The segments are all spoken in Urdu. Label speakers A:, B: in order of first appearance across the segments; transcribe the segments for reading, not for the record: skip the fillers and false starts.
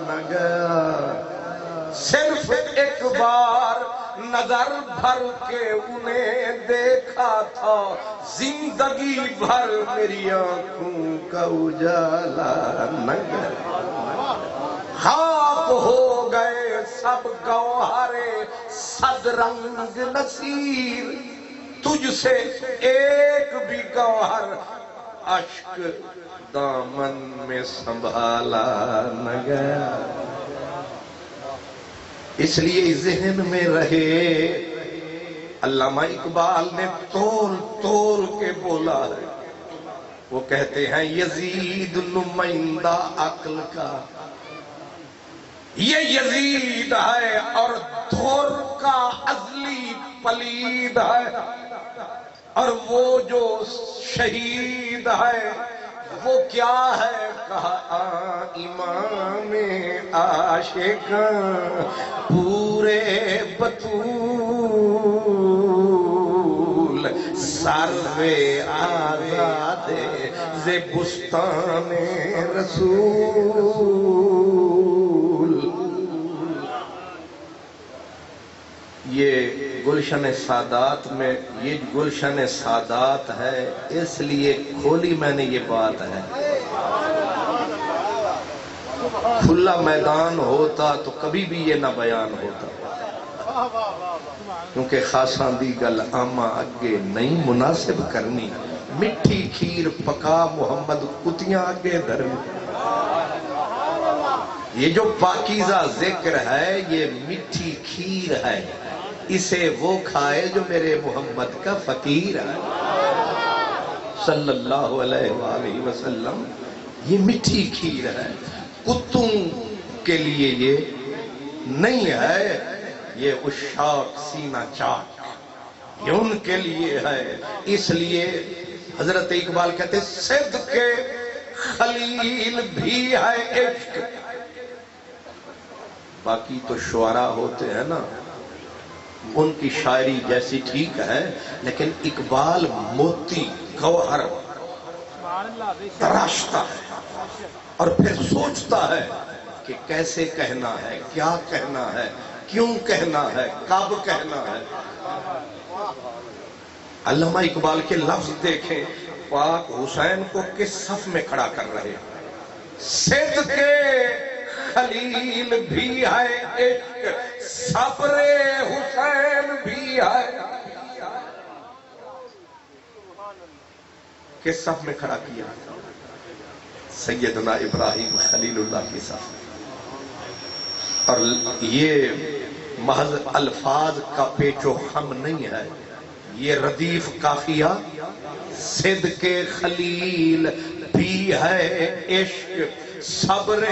A: نہ گیا، صرف ایک بار نظر بھر کے انہیں دیکھا تھا، زندگی بھر میری آنکھوں کا اجالا نہ گیا۔ خاک ہو گئے سب گوہرے صد رنگ نصیر، تجھ سے ایک بھی گوہر اشک دامن میں سنبھالا نہ گیا۔ اس لیے ذہن میں رہے، علامہ اقبال نے تول تول کے بولا ہے، وہ کہتے ہیں یزید نمائندہ عقل کا، یہ یزید ہے اور دھر کا ازلی پلید ہے، اور وہ جو شہید ہے وہ کیا ہے، کہا امام عاشقاں پورے بطول، سروے آزاد ز بستان رسول۔ یہ گلشن سادات میں، یہ گلشن سادات ہے، اس لیے کھولی میں نے یہ بات ہے۔ کھلا میدان ہوتا تو کبھی بھی یہ نہ بیان ہوتا، کیونکہ خاصاں دی گل آما اگے نہیں مناسب کرنی، مٹھی کھیر پکا محمد کتیاں اگے دھرنی۔ یہ جو پاکیزہ ذکر ہے یہ مٹھی کھیر ہے، اسے وہ کھائے جو میرے محمد کا فقیر ہے صلی اللہ علیہ وآلہ وسلم۔ یہ مٹھی کھیر ہے، کتوں کے لیے یہ نہیں ہے، یہ عشاق سینہ چاک یہ ان کے لیے ہے۔ اس لیے حضرت اقبال کہتے صدق خلیل بھی ہے عشق۔ باقی تو شعراء ہوتے ہیں نا، ان کی شاعری جیسی ٹھیک ہے، لیکن اقبال موتی گوہر تراشتا ہے اور پھر سوچتا ہے کہ کیسے کہنا ہے، کیا کہنا ہے، کیوں کہنا ہے، کب کہنا ہے۔ علامہ اقبال کے لفظ دیکھیں، پاک حسین کو کس صف میں کھڑا کر رہے ہیں، صدق خلیل بھی ہے عشق، صبر حسین بھی ہے۔ کس صف میں کھڑا کیا؟ سیدنا ابراہیم خلیل اللہ کی صف۔ اور یہ محض الفاظ کا پیچ و خم نہیں ہے، یہ ردیف قافیہ صدق خلیل بھی ہے عشق، صبر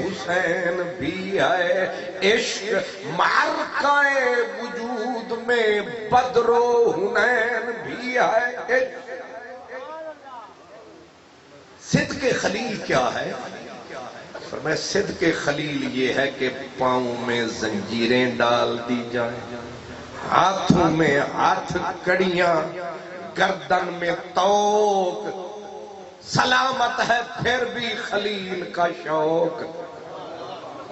A: حسین بھی ہے عشق، معرکہ وجود میں بدر و حنین بھی ہے عشق۔ صدق خلیل کیا ہے؟ فرمایا صدق خلیل یہ ہے کہ پاؤں میں زنجیریں ڈال دی جائیں، ہاتھوں میں ہاتھ کڑیاں، گردن میں توق، سلامت ہے پھر بھی خلیل کا شوق،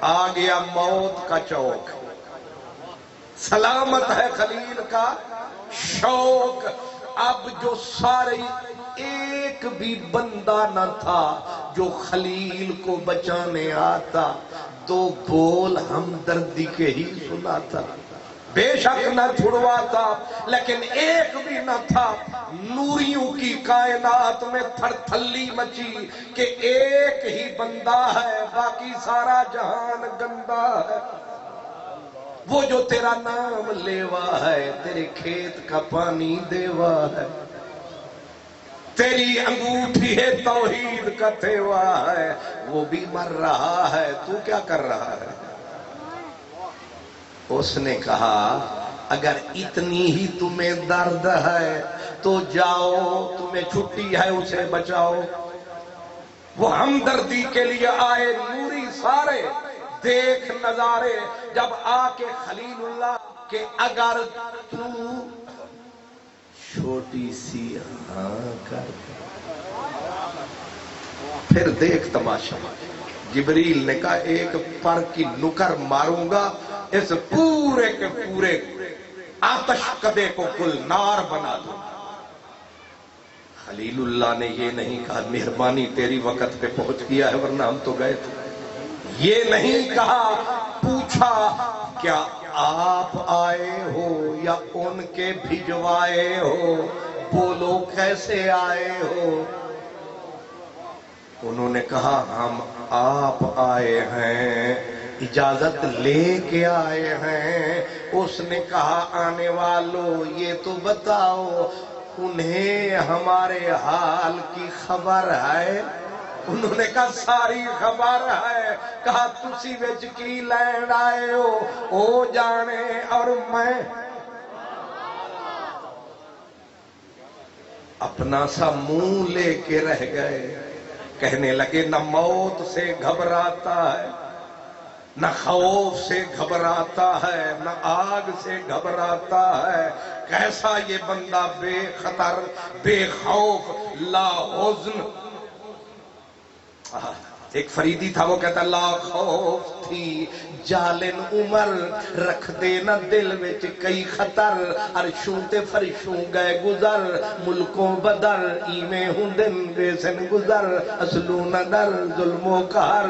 A: آ گیا موت کا چوک، سلامت ہے خلیل کا شوق۔ اب جو سارے ایک بھی بندہ نہ تھا جو خلیل کو بچانے آتا، دو بول ہمدردی کے ہی سناتا، بے شک نہ چھڑواتا لیکن ایک بھی نہ تھا۔ نوریوں کی کائنات میں تھر تھلی مچی کہ ایک ہی بندہ ہے باقی سارا جہان گندا ہے، وہ جو تیرا نام لیوا ہے، تیرے کھیت کا پانی دیوا ہے، تیری انگوٹھی ہے توحید کا تیوا ہے، وہ بھی مر رہا ہے، تو کیا کر رہا ہے؟ اس نے کہا اگر اتنی ہی تمہیں درد ہے تو جاؤ، تمہیں چھٹی ہے اسے بچاؤ۔ وہ ہمدردی کے لیے آئے نوری سارے، دیکھ نظارے جب آ کے خلیل اللہ کہ اگر تو چھوٹی سی ہاں کر، پھر دیکھ تماشا، جبریل نے کہا ایک پر کی نکر ماروں گا اس پورے کے پورے آتش کدے کو گلنار بنا دوں. خلیل اللہ نے یہ نہیں کہا مہربانی تیری وقت پہ پہنچ گیا ہے ورنہ ہم تو گئے تھے. یہ نہیں کہا پوچھا کیا آپ آئے ہو یا ان کے بھجوائے ہو, بولو کیسے آئے ہو. انہوں نے کہا ہم آپ آئے ہیں, اجازت لے کے آئے ہیں. اس نے کہا آنے والوں یہ تو بتاؤ انہیں ہمارے حال کی خبر ہے؟ انہوں نے کہا ساری خبر ہے. کہا تسی وچ کی لین آئے ہو او جانے اور میں اپنا سا منہ لے کے رہ گئے. کہنے لگے نہ موت سے گھبراتا ہے, نہ خوف سے گھبراتا ہے, نہ آگ سے گھبراتا ہے. کیسا یہ بندہ بے خطر بے خوف لا حزن. ایک فریدی تھا وہ کہتا لا خوف تھی جالن عمر رکھ دینا دل وچ کئی خطر. عرشوں تے فرشوں گئے گزر ملکوں بدر ایویں ہندن ویسن گزر اصلوں نہ در ظلم و قہر.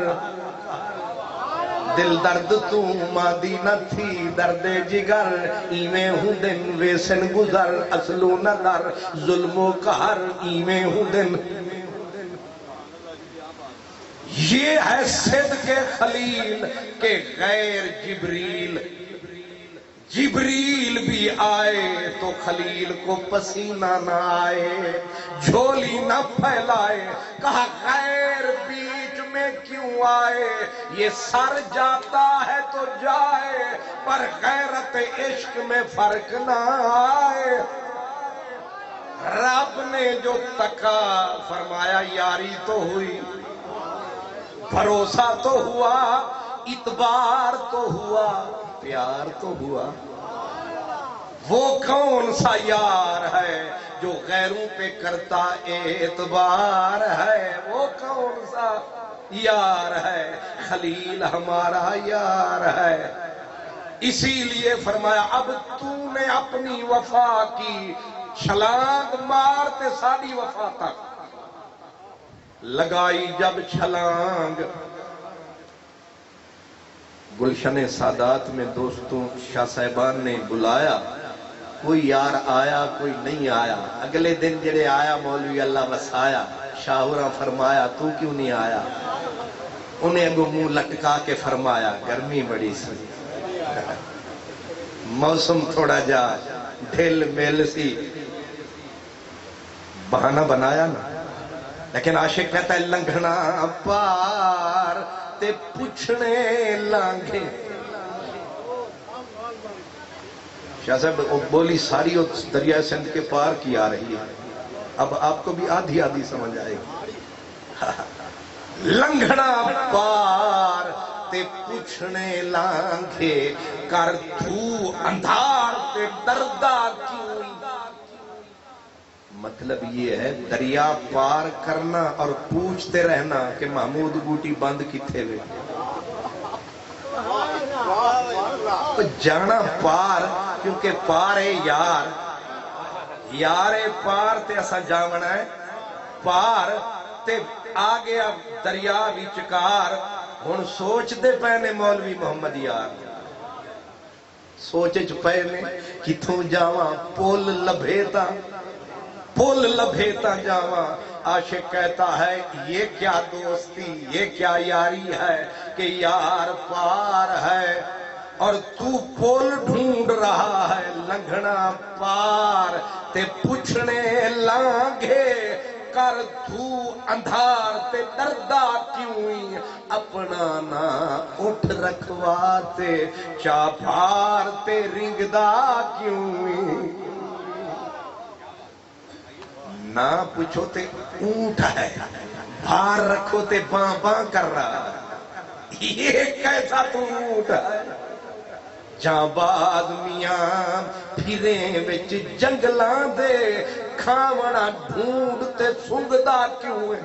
A: دل درد تو مادی نہ تھی درد جگر ایویں ہندن ویسن گزر اصلوں نہ در ظلم و قہر ایویں ہندن. یہ ہے صدق خلیل کہ غیر جبریل بھی آئے تو خلیل کو پسینہ نہ آئے, جھولی نہ پھیلائے. کہا غیر بیچ میں کیوں آئے, یہ سر جاتا ہے تو جائے پر غیرت عشق میں فرق نہ آئے. رب نے جو تکا فرمایا یاری تو ہوئی, بھروسہ تو ہوا, اعتبار تو ہوا, پیار تو ہوا. وہ کون سا یار ہے جو غیروں پہ کرتا اعتبار ہے, وہ کون سا یار ہے, خلیل ہمارا یار ہے. اسی لیے فرمایا اب تو نے اپنی وفا کی چھلانگ مارتے ساری وفا تک لگائی جب چھلانگ. گلشن سادات میں دوستوں شاہ صاحبان نے بلایا, کوئی یار آیا کوئی نہیں آیا. اگلے دن جڑے آیا مولوی اللہ وسایا, شاہراں فرمایا تو کیوں نہیں آیا. انہیں اگو منہ لٹکا کے فرمایا گرمی بڑی سی, موسم تھوڑا جا ڈھل میل سی, بہانہ بنایا نا. لیکن عاشق کہتا ہے لنگھنا پار تے پوچھنے لانگے. شاہ صاحب بولی ساری دریا سندھ کے پار کی آ رہی ہے, اب آپ کو بھی آدھی آدھی سمجھ آئے گی. لنگھنا پار تے پوچھنے لانگے کر دھو اندھار تے دردہ کیوں. مطلب یہ ہے دریا پار کرنا اور پوچھتے رہنا کہ محمود بوٹی بند کتھے وے. جانا پار کیونکہ پار ہے یار, یار پار تے اسا جاونا ہے پار تے آگے اب دریا وچکار. ہن سوچ دے پہنے مولوی محمد یار, سوچ پے نے کتھوں جاواں پول لبھیتا پول لبھیتا جاواں. عاشق کہتا ہے یہ کیا دوستی یہ کیا یاری ہے کہ یار پار ہے اور تو پول ڈھونڈ رہا ہے. لنگھنا پار تے پوچھنے لانگے کر دھو اندھار تے دردہ کیوں. اپنا نا اٹھ رکھواتے چاپار تے رنگدہ کیوں. نہ پوچھو تے اونٹ ہے, بھار رکھو تے باں باں کر رہا. یہ کیسا تو اونٹ ہے. جاں بعد میاں پھریں وچ جنگلاں دے کھاونا ڈھونڈ تے سنگدا کیوں ہے.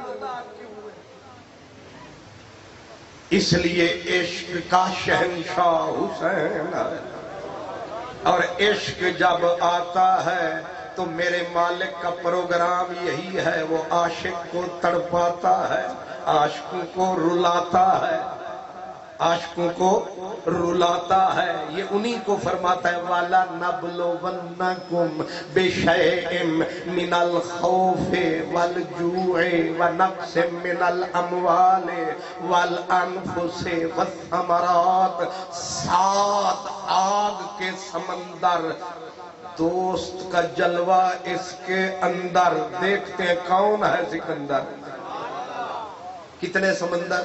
A: اس لیے عشق کا شہنشاہ حسین ہے، اور عشق جب آتا ہے تو میرے مالک کا پروگرام یہی ہے، وہ عاشق کو تڑپاتا ہے، عاشقوں کو رلاتا ہے، عاشقوں کو رلاتا ہے۔ یہ انہی کو فرماتا ہے وَلَا نَبْلُوَنَّكُمْ بِشَيْءٍ مِّنَ الْخَوْفِ وَالْجُوعِ وَنَقْصٍ مِّنَ الْأَمْوَالِ وَالْأَنفُسِ وَالثَّمَرَاتِ۔ 7 آگ کے سمندر، دوست کا جلوہ اس کے اندر۔ دیکھتے ہیں کون ہے سکندر؟ کتنے سمندر؟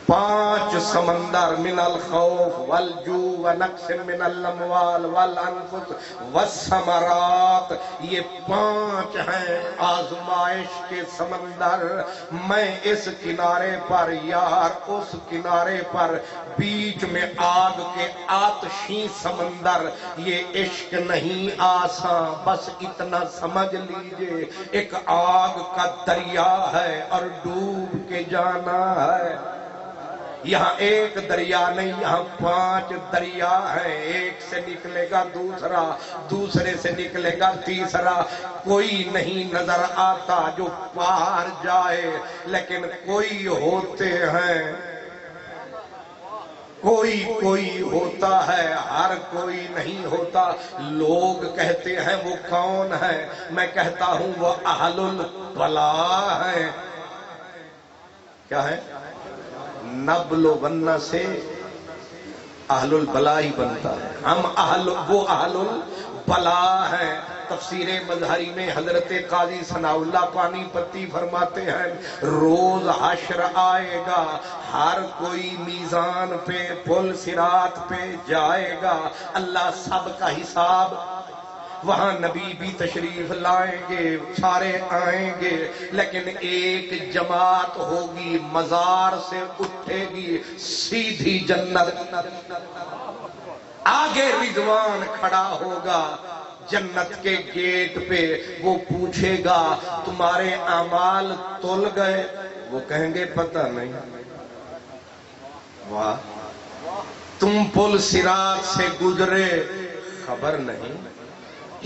A: 5 سمندر، من الخوف والجوع ونقص من الاموال والانفس والثمرات، یہ 5 ہیں آزمائش کے سمندر۔ میں اس کنارے پر، یار اس کنارے پر، بیچ میں آگ کے آتشی سمندر۔ یہ عشق نہیں آسان، بس اتنا سمجھ لیجئے، ایک آگ کا دریا ہے اور ڈوب کے جانا ہے۔ یہاں ایک دریا نہیں، یہاں 5 دریا ہیں، ایک سے نکلے گا دوسرا، دوسرے سے نکلے گا تیسرا۔ کوئی نہیں نظر آتا جو پار جائے، لیکن کوئی ہوتے ہیں، کوئی ہوتا ہے، ہر کوئی نہیں ہوتا۔ لوگ کہتے ہیں وہ کون ہے، میں کہتا ہوں وہ اہل البلا ہے۔ کیا ہے؟ نبل و بننا سے اہل البلا ہی بنتا ہے، ہم وہ اہل البلا ہیں۔ تفسیر مظہری میں حضرت قاضی ثناء اللہ پانی پتی فرماتے ہیں روز حشر آئے گا، ہر کوئی میزان پہ پل صراط پہ جائے گا، اللہ سب کا حساب۔ وہاں نبی بھی تشریف لائیں گے، سارے آئیں گے، لیکن ایک جماعت ہوگی مزار سے اٹھے گی سیدھی جنت۔ آگے رضوان کھڑا ہوگا جنت کے گیٹ پہ، وہ پوچھے گا تمہارے اعمال تل گئے؟ وہ کہیں گے پتہ نہیں۔ واہ، تم پل صراط سے گزرے؟ خبر نہیں۔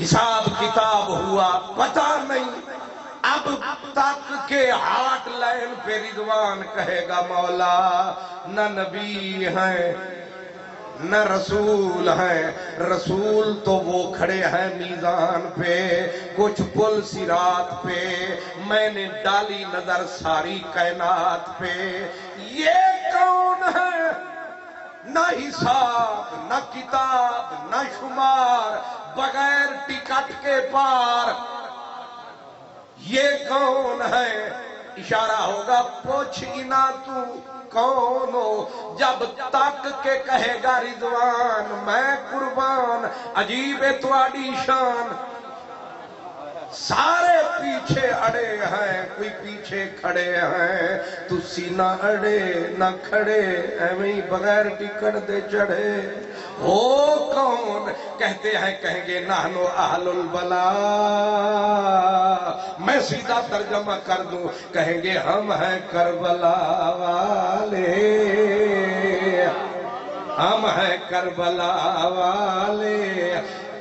A: حساب کتاب ہوا؟ پتہ نہیں۔ اب تک کے ہاٹ لائن پہ رضوان کہے گا مولا نہ نبی ہیں نہ رسول ہیں، رسول تو وہ کھڑے ہیں میزان پہ، کچھ پل صراط پہ، میں نے ڈالی نظر ساری کائنات پہ، یہ کون ہے؟ نہ حساب نہ کتاب نہ شمار، بغیر ٹکٹ کے پار، یہ کون ہے؟ اشارہ ہوگا پوچھ انا تو کون ہو؟ جب تک کے کہے گا رضوان میں قربان، عجیب ہے تواڈی شان۔ سارے پیچھے اڑے ہیں، کوئی پیچھے کھڑے ہیں، تو سینہ اڑے نہ کھڑے، ایویں بغیر ٹکٹ دے چڑھے۔ ہو کون؟ کہتے ہیں، کہیں گے نحنو اہل البلا۔ میں سیدھا ترجمہ کر دوں، کہیں گے ہم ہیں کربلا والے، ہم ہیں کربلا والے۔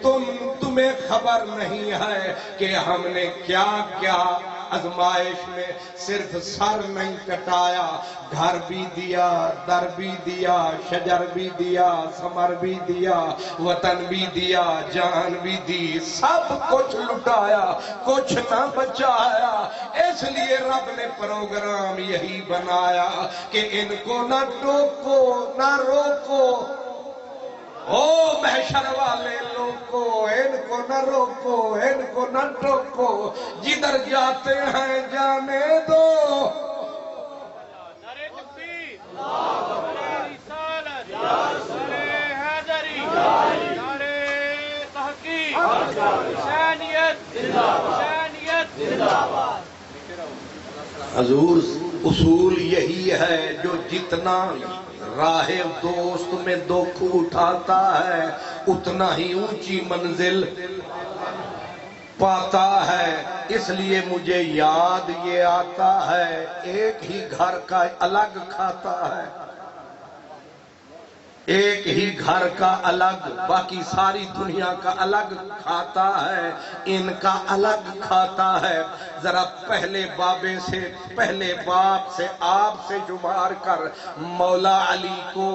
A: تمہیں خبر نہیں ہے کہ ہم نے کیا کیا آزمائش میں، صرف سر نہیں کٹایا، گھر بھی دیا، در بھی دیا، شجر بھی دیا، ثمر بھی دیا، وطن بھی دیا، جان بھی دی، سب کچھ لٹایا، کچھ نہ بچایا۔ اس لیے رب نے پروگرام یہی بنایا کہ ان کو نہ ٹوکو نہ روکو، او محشر والے لوگو، ان کو نہ روکو، ان کو نہ ٹوکو، جدھر جاتے ہیں جانے دو۔
B: نعرہ تکبیر، نعرہ رسالت، نعرہ حیدری، نعرہ تحقیق، حسینیت، حسینیت زندہ باد۔
A: حضور اصول یہی ہے، جو جتنا راہ دوست میں دکھ اٹھاتا ہے اتنا ہی اونچی منزل۔ پاتا ہے، اس لیے مجھے یاد یہ آتا ہے، ایک ہی گھر کا الگ کھاتا ہے، ایک ہی گھر کا الگ، باقی ساری دنیا کا الگ کھاتا ہے، ان کا الگ کھاتا ہے۔ ذرا پہلے باپ سے آپ سے شمار کر مولا علی کو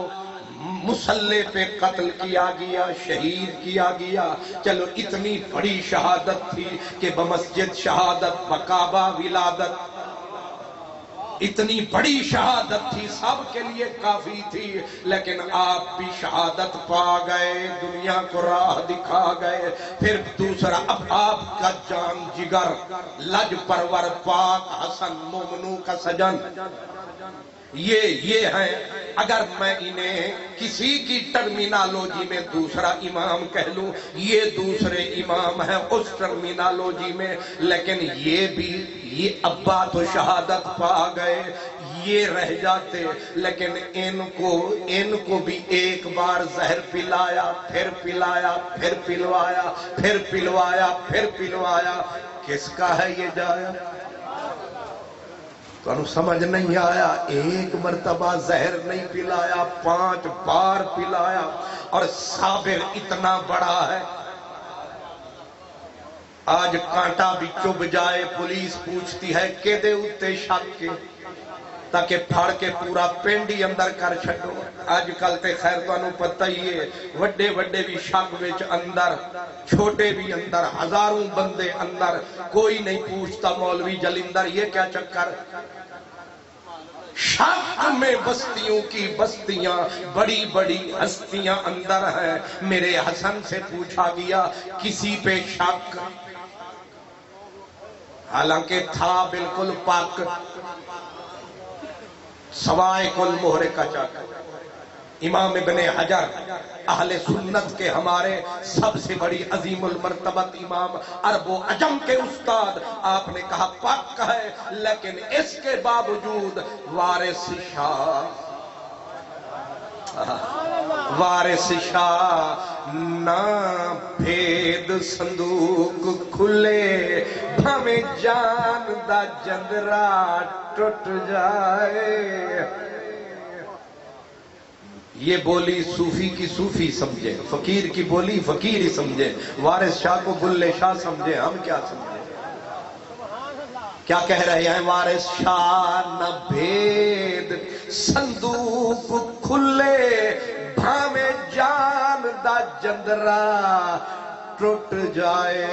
A: مسلح پہ قتل کیا گیا، شہید کیا گیا۔ چلو اتنی بڑی شہادت تھی کہ بمسجد شہادت بکعبہ ولادت، اتنی بڑی شہادت تھی، سب کے لیے کافی تھی، لیکن آپ بھی شہادت پا گئے، دنیا کو راہ دکھا گئے۔ پھر دوسرا، اب آپ کا جان جگر، لج پرور پاک حسن مومنوں کا سجن، یہ ہیں۔ اگر میں انہیں کسی کی ٹرمینالوجی میں دوسرا امام کہہ لوں، یہ دوسرے امام ہیں اس ٹرمینالوجی میں، لیکن یہ ابا تو شہادت پا گئے، یہ رہ جاتے، لیکن ان کو بھی ایک بار زہر پلایا، پھر پلایا، پھر پلوایا، پھر پلوایا، پھر پلوایا۔ کس کا ہے یہ جایا؟ تو انہوں سمجھ نہیں آیا، ایک مرتبہ زہر نہیں پلایا، 5 بار پلایا، اور صابر اتنا بڑا ہے۔ آج کانٹا بھی چب جائے، پولیس پوچھتی ہے کہ دے اتے شک کے، تاکہ پھاڑ کے پورا پینڈی اندر کر چھڑو۔ آج کل تے خیر تو انہوں پتہ ہی ہے، وڈے وڈے بھی شک وچ اندر، چھوٹے بھی اندر، ہزاروں بندے اندر، کوئی نہیں پوچھتا مولوی جلندر یہ کیا چکر؟ شک میں بستیوں کی بستیاں، بڑی بڑی ہستیاں اندر ہیں۔ میرے حسن سے پوچھا گیا کسی پہ شک، حالانکہ تھا بالکل پاک، سوائے کل مہر کا چاک۔ امام ابن حجر اہل سنت کے ہمارے سب سے بڑی عظیم المرتبت امام، عرب و عجم کے استاد، آپ نے کہا پاک ہے، لیکن اس کے باوجود وارث شاہ نہ بھید صندوق کھلے، بھامے جان دا جندرا ٹوٹ جائے۔ یہ بولی صوفی کی صوفی سمجھے، فقیر کی بولی فقیر ہی سمجھے، وارث شاہ کو بلے شاہ سمجھے، ہم کیا سمجھے؟ کیا کہہ رہے ہیں؟ وارث شاہ نہ بھید صندوق کھلے، بھامے جان دا جندرا ٹوٹ جائے۔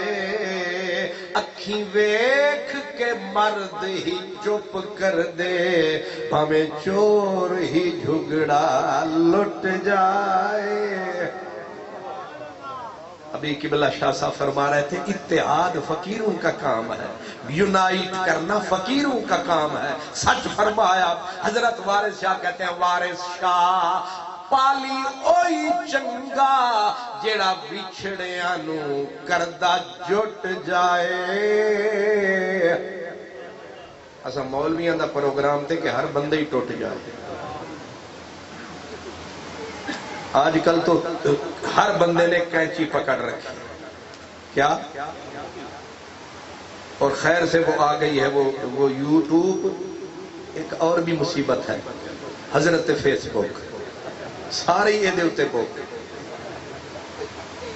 A: اکھیں ویکھ کے مرد ہی چپ کر دے، بھامے چور ہی جھگڑا لٹ جائے۔ ابھی قبلہ شاہ صاحب فرما رہے تھے اتحاد فقیروں کا کام ہے، یونائٹ کرنا فقیروں کا کام ہے۔ سچ فرمایا۔ حضرت وارث شاہ کہتے ہیں وارث شاہ پالی اوئی چنگا، جیڑا بچھڑیاں نو کردہ جٹ جائے۔ ایسا مولویاں دا پروگرام تھے کہ ہر بندے ہی ٹوٹ جائے۔ آج کل تو ہر بندے نے کینچی پکڑ رکھی، کیا؟ اور خیر سے وہ آ گئی ہے وہ یوٹیوب، ایک اور بھی مصیبت ہے، حضرت فیس بک، سارے یہ دیوتے کو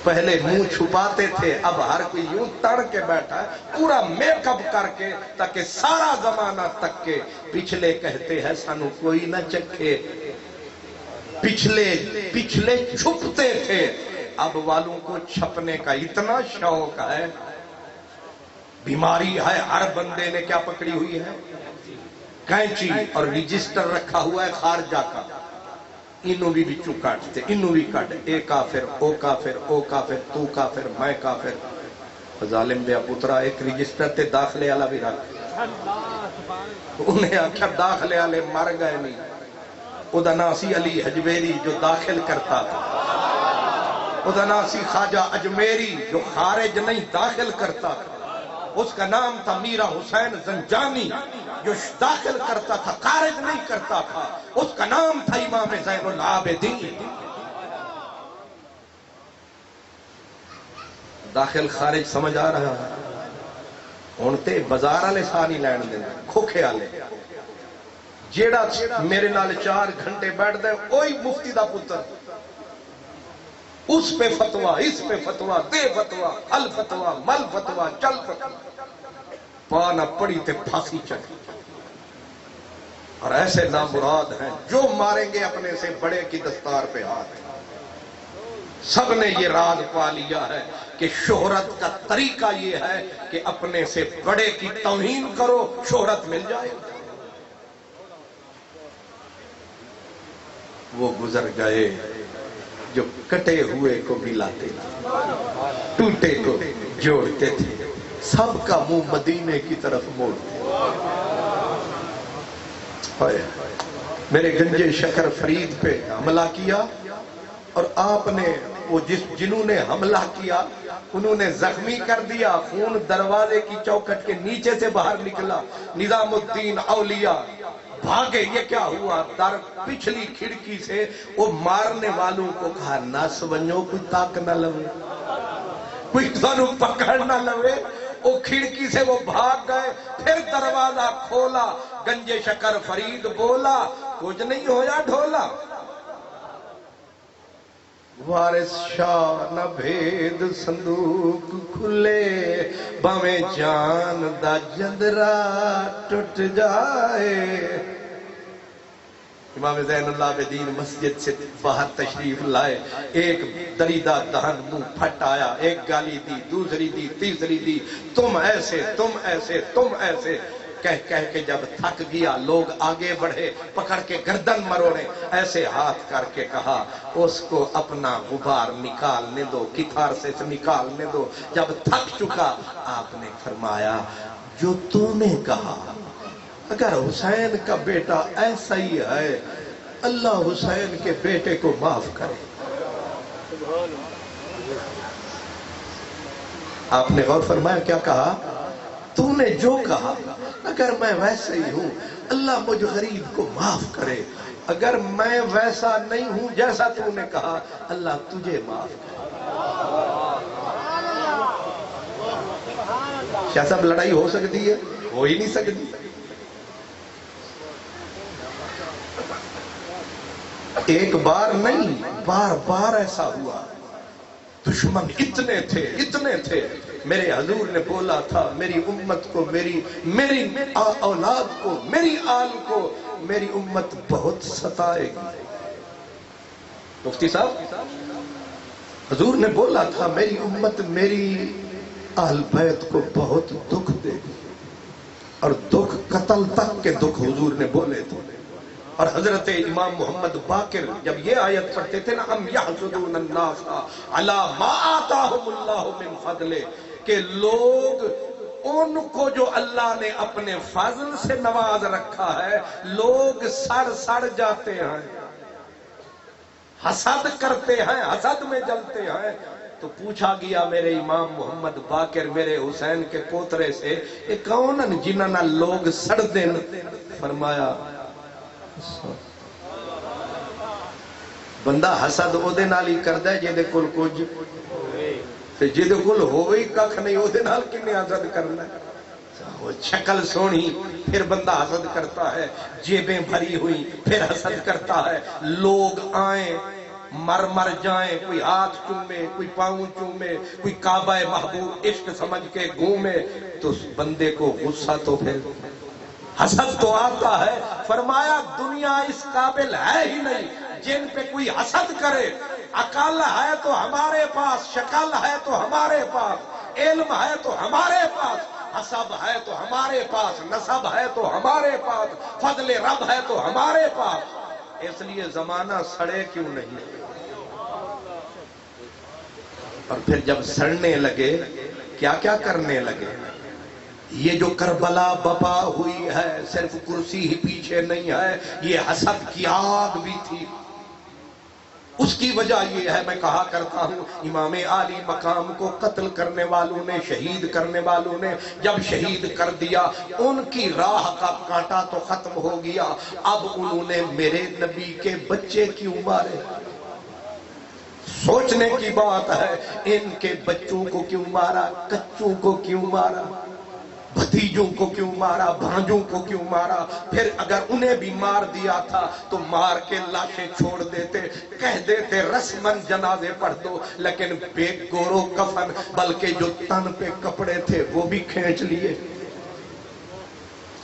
A: پہلے منہ چھپاتے تھے، اب ہر کوئی یوں تڑ کے بیٹھا ہے، پورا میک اپ کر کے، تاکہ سارا زمانہ تک کے پچھلے کہتے ہیں سانو کوئی نہ چکھے، پچھلے چھپتے تھے، اب والوں کو چھپنے کا اتنا شوق ہے۔ بیماری ہے، ہر بندے نے کیا پکڑی ہوئی ہے؟ کینچی، اور رجسٹر رکھا ہوا ہے خارجہ کا، انہوں بھی بچوں کاٹتے، انہوں بھی کاٹے، اے کافر، او کافر، او کافر، تو کافر، میں کافر۔ ظالم دیا پترا ایک رجسٹر تے داخلے والا بھی رکھ، انہیں آخر داخلے والے مر گئے نہیں، ادا ناسی علی حجویری جو داخل کرتا تھا، ادا ناسی خواجہ اجمیری جو خارج نہیں داخل کرتا تھا، اس کا نام تھا میرا حسین زنجانی جو داخل کرتا تھا خارج نہیں کرتا تھا، اس کا نام تھا امام زین العابدین۔ داخل خارج سمجھ آ رہا ہے؟ ہن تے بازار والے سا نہیں لین دینا، کھوکھے والے جیڑا میرے نال 4 گھنٹے بیٹھدا ہے وہی مفتی دا پتر، اس پہ فتوا، اس پہ فتوا، دے فتوا، ال فتوا، مل فتوا، چل فتوا، پا نہ پڑی تے پھانسی چڑھی۔ اور ایسے نامراد ہیں جو ماریں گے اپنے سے بڑے کی دستار پہ ہاتھ۔ سب نے یہ راز پا لیا ہے کہ شہرت کا طریقہ یہ ہے کہ اپنے سے بڑے کی توہین کرو، شہرت مل جائے۔ وہ گزر گئے جو کٹے ہوئے کو ملاتے تھے، ٹوٹے کو جوڑتے تھے، سب کا منہ مدینے کی طرف موڑتے۔ میرے گنجے شکر فرید پہ حملہ کیا اور آپ نے وہ جنہوں نے حملہ کیا انہوں نے زخمی کر دیا، خون دروازے کی چوکھٹ کے نیچے سے باہر نکلا۔ نظام الدین اولیاء بھاگے، یہ کیا ہوا؟ در پچھلی کھڑکی سے وہ مارنے والوں کو کہا نہ سونجو، کوئی تاک نہ لوے، کوئی تھانو پکڑ نہ لوے۔ وہ کھڑکی سے وہ بھاگ گئے، پھر دروازہ کھولا، گنجے شکر فرید بولا کچھ نہیں ہویا ڈھولا۔ وارث شاہ نہ بھید صندوق کھلے، باویں جان دا جندرا ٹوٹ جائے۔ امام زین العابدین مسجد سے باہر تشریف لائے، ایک دریدہ دہن منہ پھٹ آیا، ایک گالی دی، دوسری دی، تیسری دی، تم ایسے، تم ایسے، تم ایسے کہہ کہہ کے جب تھک گیا لوگ آگے بڑھے، پکڑ کے گردن مروڑے، ایسے ہاتھ کر کے کہا اس کو اپنا غبار نکالنے دو، کتار سے نکالنے دو۔ جب تھک چکا آپ نے فرمایا جو تو نے کہا، اگر حسین کا بیٹا ایسا ہی ہے اللہ حسین کے بیٹے کو معاف کرے۔ آپ نے غور فرمایا کیا کہا؟ تو نے جو کہا اگر میں ویسا ہی ہوں اللہ مجھ غریب کو معاف کرے، اگر میں ویسا نہیں ہوں جیسا تو نے کہا اللہ تجھے معاف کرے۔ کیا سب لڑائی ہو سکتی ہے؟ ہو ہی نہیں سکتی۔ ایک بار نہیں بار بار ایسا ہوا، دشمن اتنے تھے۔ میرے حضور نے بولا تھا میری امت کو، میری اولاد کو، میری آل کو میری امت بہت ستائے گی۔ مفتی صاحب حضور نے بولا تھا میری امت میری اہل بیت کو بہت دکھ دے گی، اور دکھ قتل تک کے دکھ حضور نے بولے تھے۔ اور حضرت امام محمد باقر جب یہ آیت پڑھتے تھے نا ام یحسدون الناس علی ما آتاہم اللہ من فضلہ، کہ لوگ ان کو جو اللہ نے اپنے فضل سے نواز رکھا ہے لوگ سڑ جاتے ہیں، حسد کرتے ہیں، حسد میں جلتے ہیں۔ تو پوچھا گیا میرے امام محمد باقر میرے حسین کے پوترے سے یہ کون ہیں جنہاں نہ لوگ سڑ دین؟ فرمایا بندہ حسد او دے نال ہی کردا ہے جے کول کچھ تے جے کول ہوے ہی ککھ نہیں او دے نال کنے حسد کرنا ہے؟ وہ شکل سونی پھر بندہ حسد کرتا ہے، جیبیں بھری ہوئی پھر حسد کرتا ہے، لوگ آئیں مر جائیں، کوئی ہاتھ چومے، کوئی پاؤں چومے، کوئی کعبہ محبوب عشق سمجھ کے گھومے، تو اس بندے کو غصہ تو پھر حسد تو آتا ہے۔ فرمایا دنیا اس قابل ہے ہی نہیں جن پہ کوئی حسد کرے۔ عقل ہے تو ہمارے پاس، شکل ہے تو ہمارے پاس، علم ہے تو ہمارے پاس، حسب ہے تو ہمارے پاس، نسب ہے تو ہمارے پاس، فضل رب ہے تو ہمارے پاس۔ اس لیے زمانہ سڑے کیوں نہیں؟ اور پھر جب سڑنے لگے کیا کیا کرنے لگے؟ یہ جو کربلا بپا ہوئی ہے صرف کرسی ہی پیچھے نہیں ہے، یہ حسد کی آگ بھی تھی۔ اس کی وجہ یہ ہے، میں کہا کرتا ہوں امام عالی مقام کو قتل کرنے والوں نے، شہید کرنے والوں نے جب شہید کر دیا ان کی راہ کا کانٹا تو ختم ہو گیا، اب انہوں نے میرے نبی کے بچے کیوں مارے؟ سوچنے کی بات ہے، ان کے بچوں کو کیوں مارا، کچوں کو کیوں مارا، بھتیجوں کو کیوں مارا، بھانجوں کو کیوں مارا؟ پھر اگر انہیں بھی مار دیا تھا تو مار کے لاشیں چھوڑ دیتے، کہہ دیتے رسمن جنازے پڑھ دو، لیکن بے گورو کفن بلکہ جو تن پہ کپڑے تھے وہ بھی کھینچ لیے۔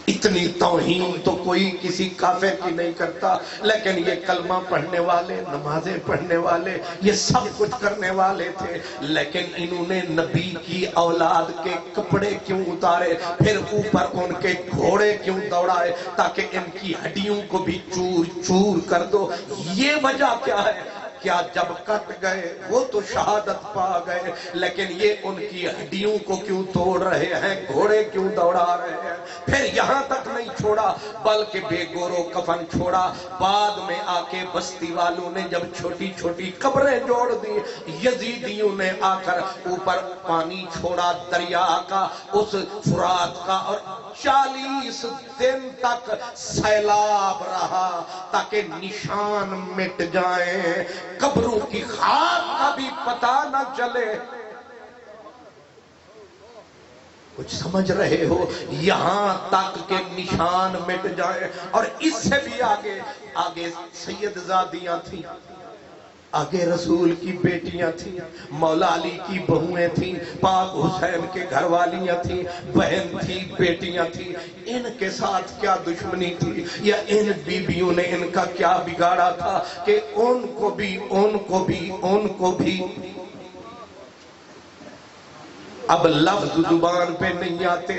A: اتنی توہین تو کوئی کسی کافر کی نہیں کرتا، لیکن یہ کلمہ پڑھنے والے، نمازیں پڑھنے والے، یہ سب کچھ کرنے والے تھے، لیکن انہوں نے نبی کی اولاد کے کپڑے کیوں اتارے، پھر اوپر ان کے گھوڑے کیوں دوڑائے تاکہ ان کی ہڈیوں کو بھی چور چور کر دو؟ یہ وجہ کیا ہے؟ کیا جب کٹ گئے وہ تو شہادت پا گئے، لیکن یہ ان کی ہڈیوں کو کیوں توڑ رہے ہیں، گھوڑے کیوں دوڑا رہے ہیں؟ پھر یہاں تک نہیں چھوڑا بلکہ بے گورو کفن چھوڑا، بعد میں آ کے بستی والوں نے جب چھوٹی چھوٹی قبریں جوڑ دی، یزیدیوں نے آ کر اوپر پانی چھوڑا دریا کا، اس فرات کا، اور 40 دن تک سیلاب رہا تاکہ نشان مٹ جائیں، قبروں کی خاک کا بھی پتہ نہ چلے۔ کچھ سمجھ رہے ہو؟ یہاں تک کہ نشان مٹ جائیں، اور اس سے بھی آگے سید زادیاں تھیں، آگے رسول کی بیٹیاں تھیں، مولا علی کی بہویں تھیں، پاک حسین کے گھر والیاں تھیں، بہن تھی، بیٹیاں تھیں، ان کے ساتھ کیا دشمنی تھی، یا ان بیویوں نے ان کا کیا بگاڑا تھا کہ ان کو بھی اب لفظ زبان پہ نہیں آتے۔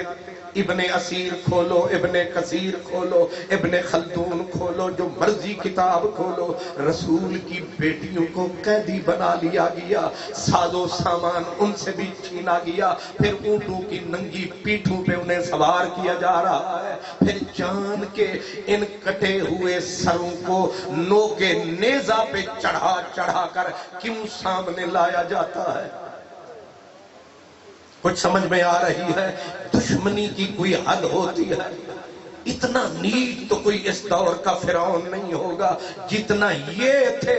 A: ابن اسیر کھولو، ابن کثیر کھولو، ابن خلدون کھولو، جو مرضی کتاب کھولو، رسول کی بیٹیوں کو قیدی بنا لیا گیا، ساز و سامان ان سے بھی چھینا گیا، پھر اونٹوں کی ننگی پیٹھوں پہ انہیں سوار کیا جا رہا ہے، پھر جان کے ان کٹے ہوئے سروں کو نوکے نیزہ پہ چڑھا کر کیوں سامنے لایا جاتا ہے؟ کچھ سمجھ میں آ رہی ہے؟ دشمنی کی کوئی حد ہوتی ہے؟ اتنا نیچ تو کوئی اس دور کا فرعون نہیں ہوگا جتنا یہ تھے،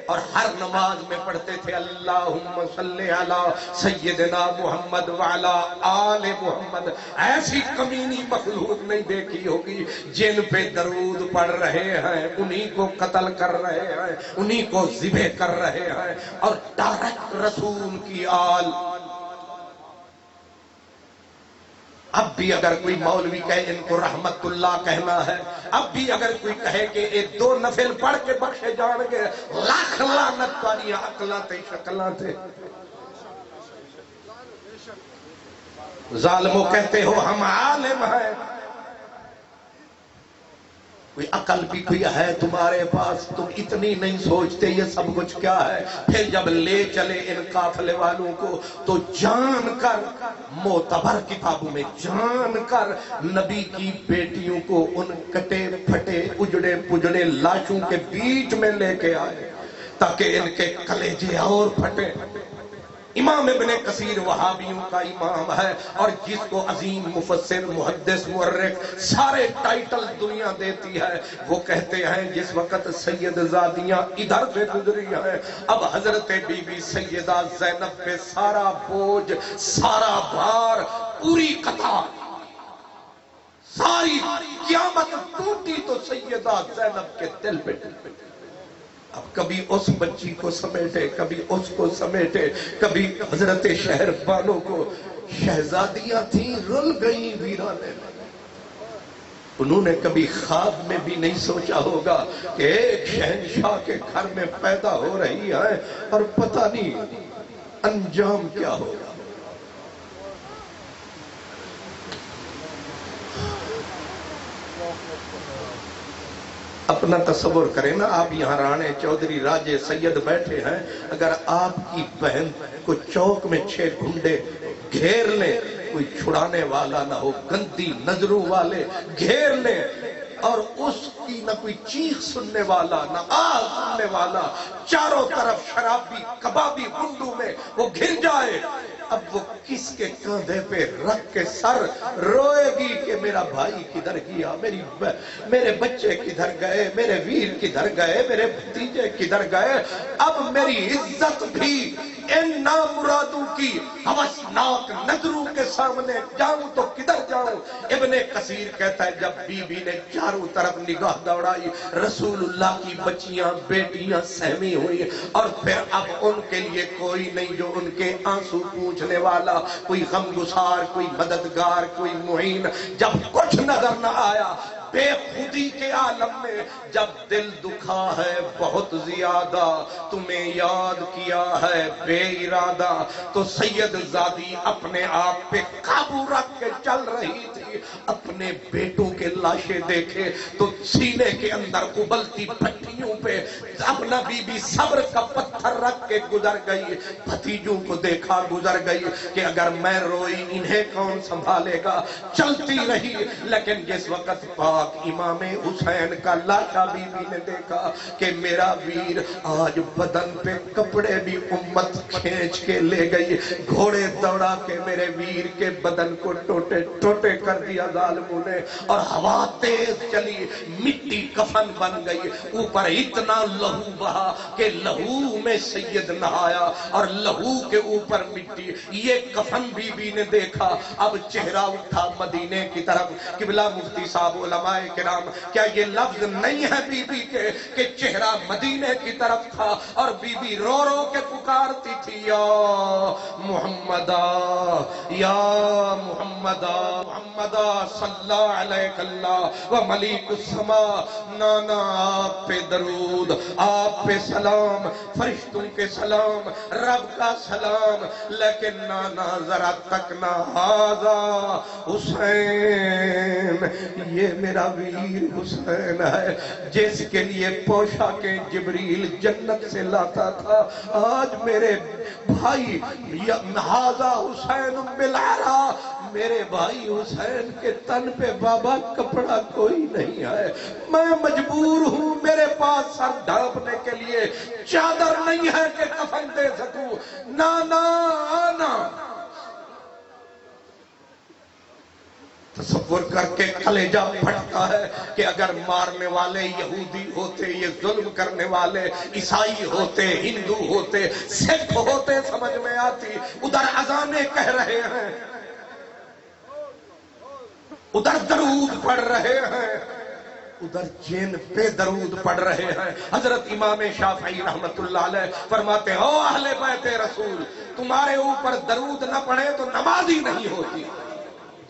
A: اور ہر نماز میں پڑھتے تھے اللہم صلی علی سیدنا محمد وعلا آل محمد۔ ایسی کمینی مخلوق نہیں دیکھی ہوگی، جن پہ درود پڑھ رہے ہیں انہی کو قتل کر رہے ہیں، انہی کو ذبح کر رہے ہیں، اور ڈائریکٹ رسول کی آل۔ اب بھی اگر کوئی مولوی کہے ان کو رحمت اللہ کہنا ہے، اب بھی اگر کوئی کہے کہ یہ 2 نفل پڑھ کے بخشے جان گے، لاکھ لعنت والی عقلاں تے شکلاں تے۔ ظالموں کہتے ہو ہم عالم ہیں، کوئی عقل بھی کوئی ہے تمہارے پاس؟ تم اتنی نہیں سوچتے یہ سب کچھ کیا ہے؟ پھر جب لے چلے ان قافلے والوں کو تو جان کر معتبر کتابوں میں جان کر نبی کی بیٹیوں کو ان کٹے پھٹے اجڑے پجڑے لاشوں کے بیچ میں لے کے آئے تاکہ ان کے کلیجے اور پھٹے۔ امام ابن کثیر وہابیوں کا امام ہے، اور جس کو عظیم مفسر محدث مورخ سارے ٹائٹل دنیا دیتی ہے، وہ کہتے ہیں جس وقت سید زادیاں ادھر سے گزری ہیں، اب حضرت بی بی سیدہ زینب پہ سارا بوجھ، سارا بھار، پوری قطار، ساری قیامت ٹوٹی تو سیدہ زینب کے دل پہ ٹوٹی۔ اب کبھی اس بچی کو سمیٹے، کبھی اس کو سمیٹے، کبھی حضرت شہر بانو کو، شہزادیاں تھیں رل گئیں ویرانے میں۔ انہوں نے کبھی خواب میں بھی نہیں سوچا ہوگا کہ ایک شہنشاہ کے گھر میں پیدا ہو رہی ہے اور پتہ نہیں انجام کیا ہوگا۔ اپنا تصور کریں نا، آپ یہاں رانے چودھری راجے سید بیٹھے ہیں، اگر آپ کی بہن کو چوک میں 6 گھنڈے گھیر لیں، کوئی چھڑانے والا نہ ہو، گندی نظروں والے گھیر لیں، اور اس کی نہ کوئی چیخ سننے والا نہ آواز سننے والا، چاروں طرف شرابی کبابی گنڈوں میں وہ گھر جائے، اب وہ کس کے کاندھے پہ رکھ کے سر روئے گی کہ میرا بھائی کدھر گیا، میرے بچے کدھر گئے، میرے ویر کدھر گئے، میرے بھتیجے کدھر گئے، اب میری عزت بھی ان نامرادوں کی ہوسناک نظروں کے سامنے جاؤں تو کدھر جاؤں۔ ابن کثیر کہتا ہے جب بی بی نے چاروں طرف نگاہ دوڑائی، رسول اللہ کی بچیاں بیٹیاں سہمی ہوئی، اور پھر اب ان کے لیے کوئی نہیں جو ان کے آنسو پوچھنے والا، کوئی غمگسار، کوئی مددگار، کوئی معین، جب کچھ نظر نہ آیا، بے خودی کے عالم میں جب دل دکھا ہے بہت زیادہ، تمہیں یاد کیا ہے بے ارادہ، تو سید زادی اپنے آپ پہ قابو رکھ کے چل رہی تھی، اپنے بیٹوں کے لاشیں دیکھے تو سینے کے اندر ابلتی بھٹیوں پہ اپنا بی بی صبر کا پتھر رکھ کے گزر گئی، بھتیجوں کو دیکھا گزر گئی کہ اگر میں روئی انہیں کون سنبھالے گا، چلتی رہی، لیکن جس وقت پاک امام حسین کا لاشا بی بی نے دیکھا کہ میرا ویر آج بدن پہ کپڑے بھی امت کھینچ کے لے گئی، گھوڑے دوڑا کے میرے ویر کے بدن کو ٹوٹے ٹوٹے کر دیا ظالموں نے، اور ہوا تیز چلی، مٹی کفن بن گئی، اوپر اتنا لہو بہا کہ لہو میں سید نہایا اور لہو کے اوپر مٹی، یہ کفن بی بی نے دیکھا، اب چہرہ اٹھا مدینے کی طرف، قبلہ مفتی صاحب علماء کرام کیا یہ لفظ نہیں ہے بی بی کے کہ چہرہ مدینے کی طرف تھا، اور بی بی رو رو کے پکارتی تھی یا محمدہ یا محمدہ محمدہ صلی علیہ اللہ و ملیک السماء، نانا آپ پہ درود، آپ پہ سلام، فرشتوں کے سلام، رب کا سلام، لیکن نانا ذرا تک نہ ہاذا حسین، یہ میرا ویر حسین ہے جس کے لیے پوشاکیں جبریل جنت سے لاتا تھا، آج میرے بھائی ہاذا حسین بالعرا، میرے بھائی حسین کے تن پہ بابا کپڑا کوئی نہیں ہے، میں مجبور ہوں، میرے پاس سر ڈھانپنے کے لیے چادر نہیں ہے کہ کفن دے سکوں، نانا آنا۔ تصور کر کے کلیجہ پھٹتا ہے کہ اگر مارنے والے یہودی ہوتے، یہ ظلم کرنے والے عیسائی ہوتے، ہندو ہوتے، سکھ ہوتے، سمجھ میں آتی، ادھر اذانیں کہہ رہے ہیں، ادھر درود پڑھ رہے ہیں، ادھر جن پہ درود پڑھ رہے ہیں۔ حضرت امام شافعی رحمت اللہ علیہ فرماتے ہیں او اہل بیت رسول، تمہارے اوپر درود نہ پڑھے تو نماز ہی نہیں ہوتی،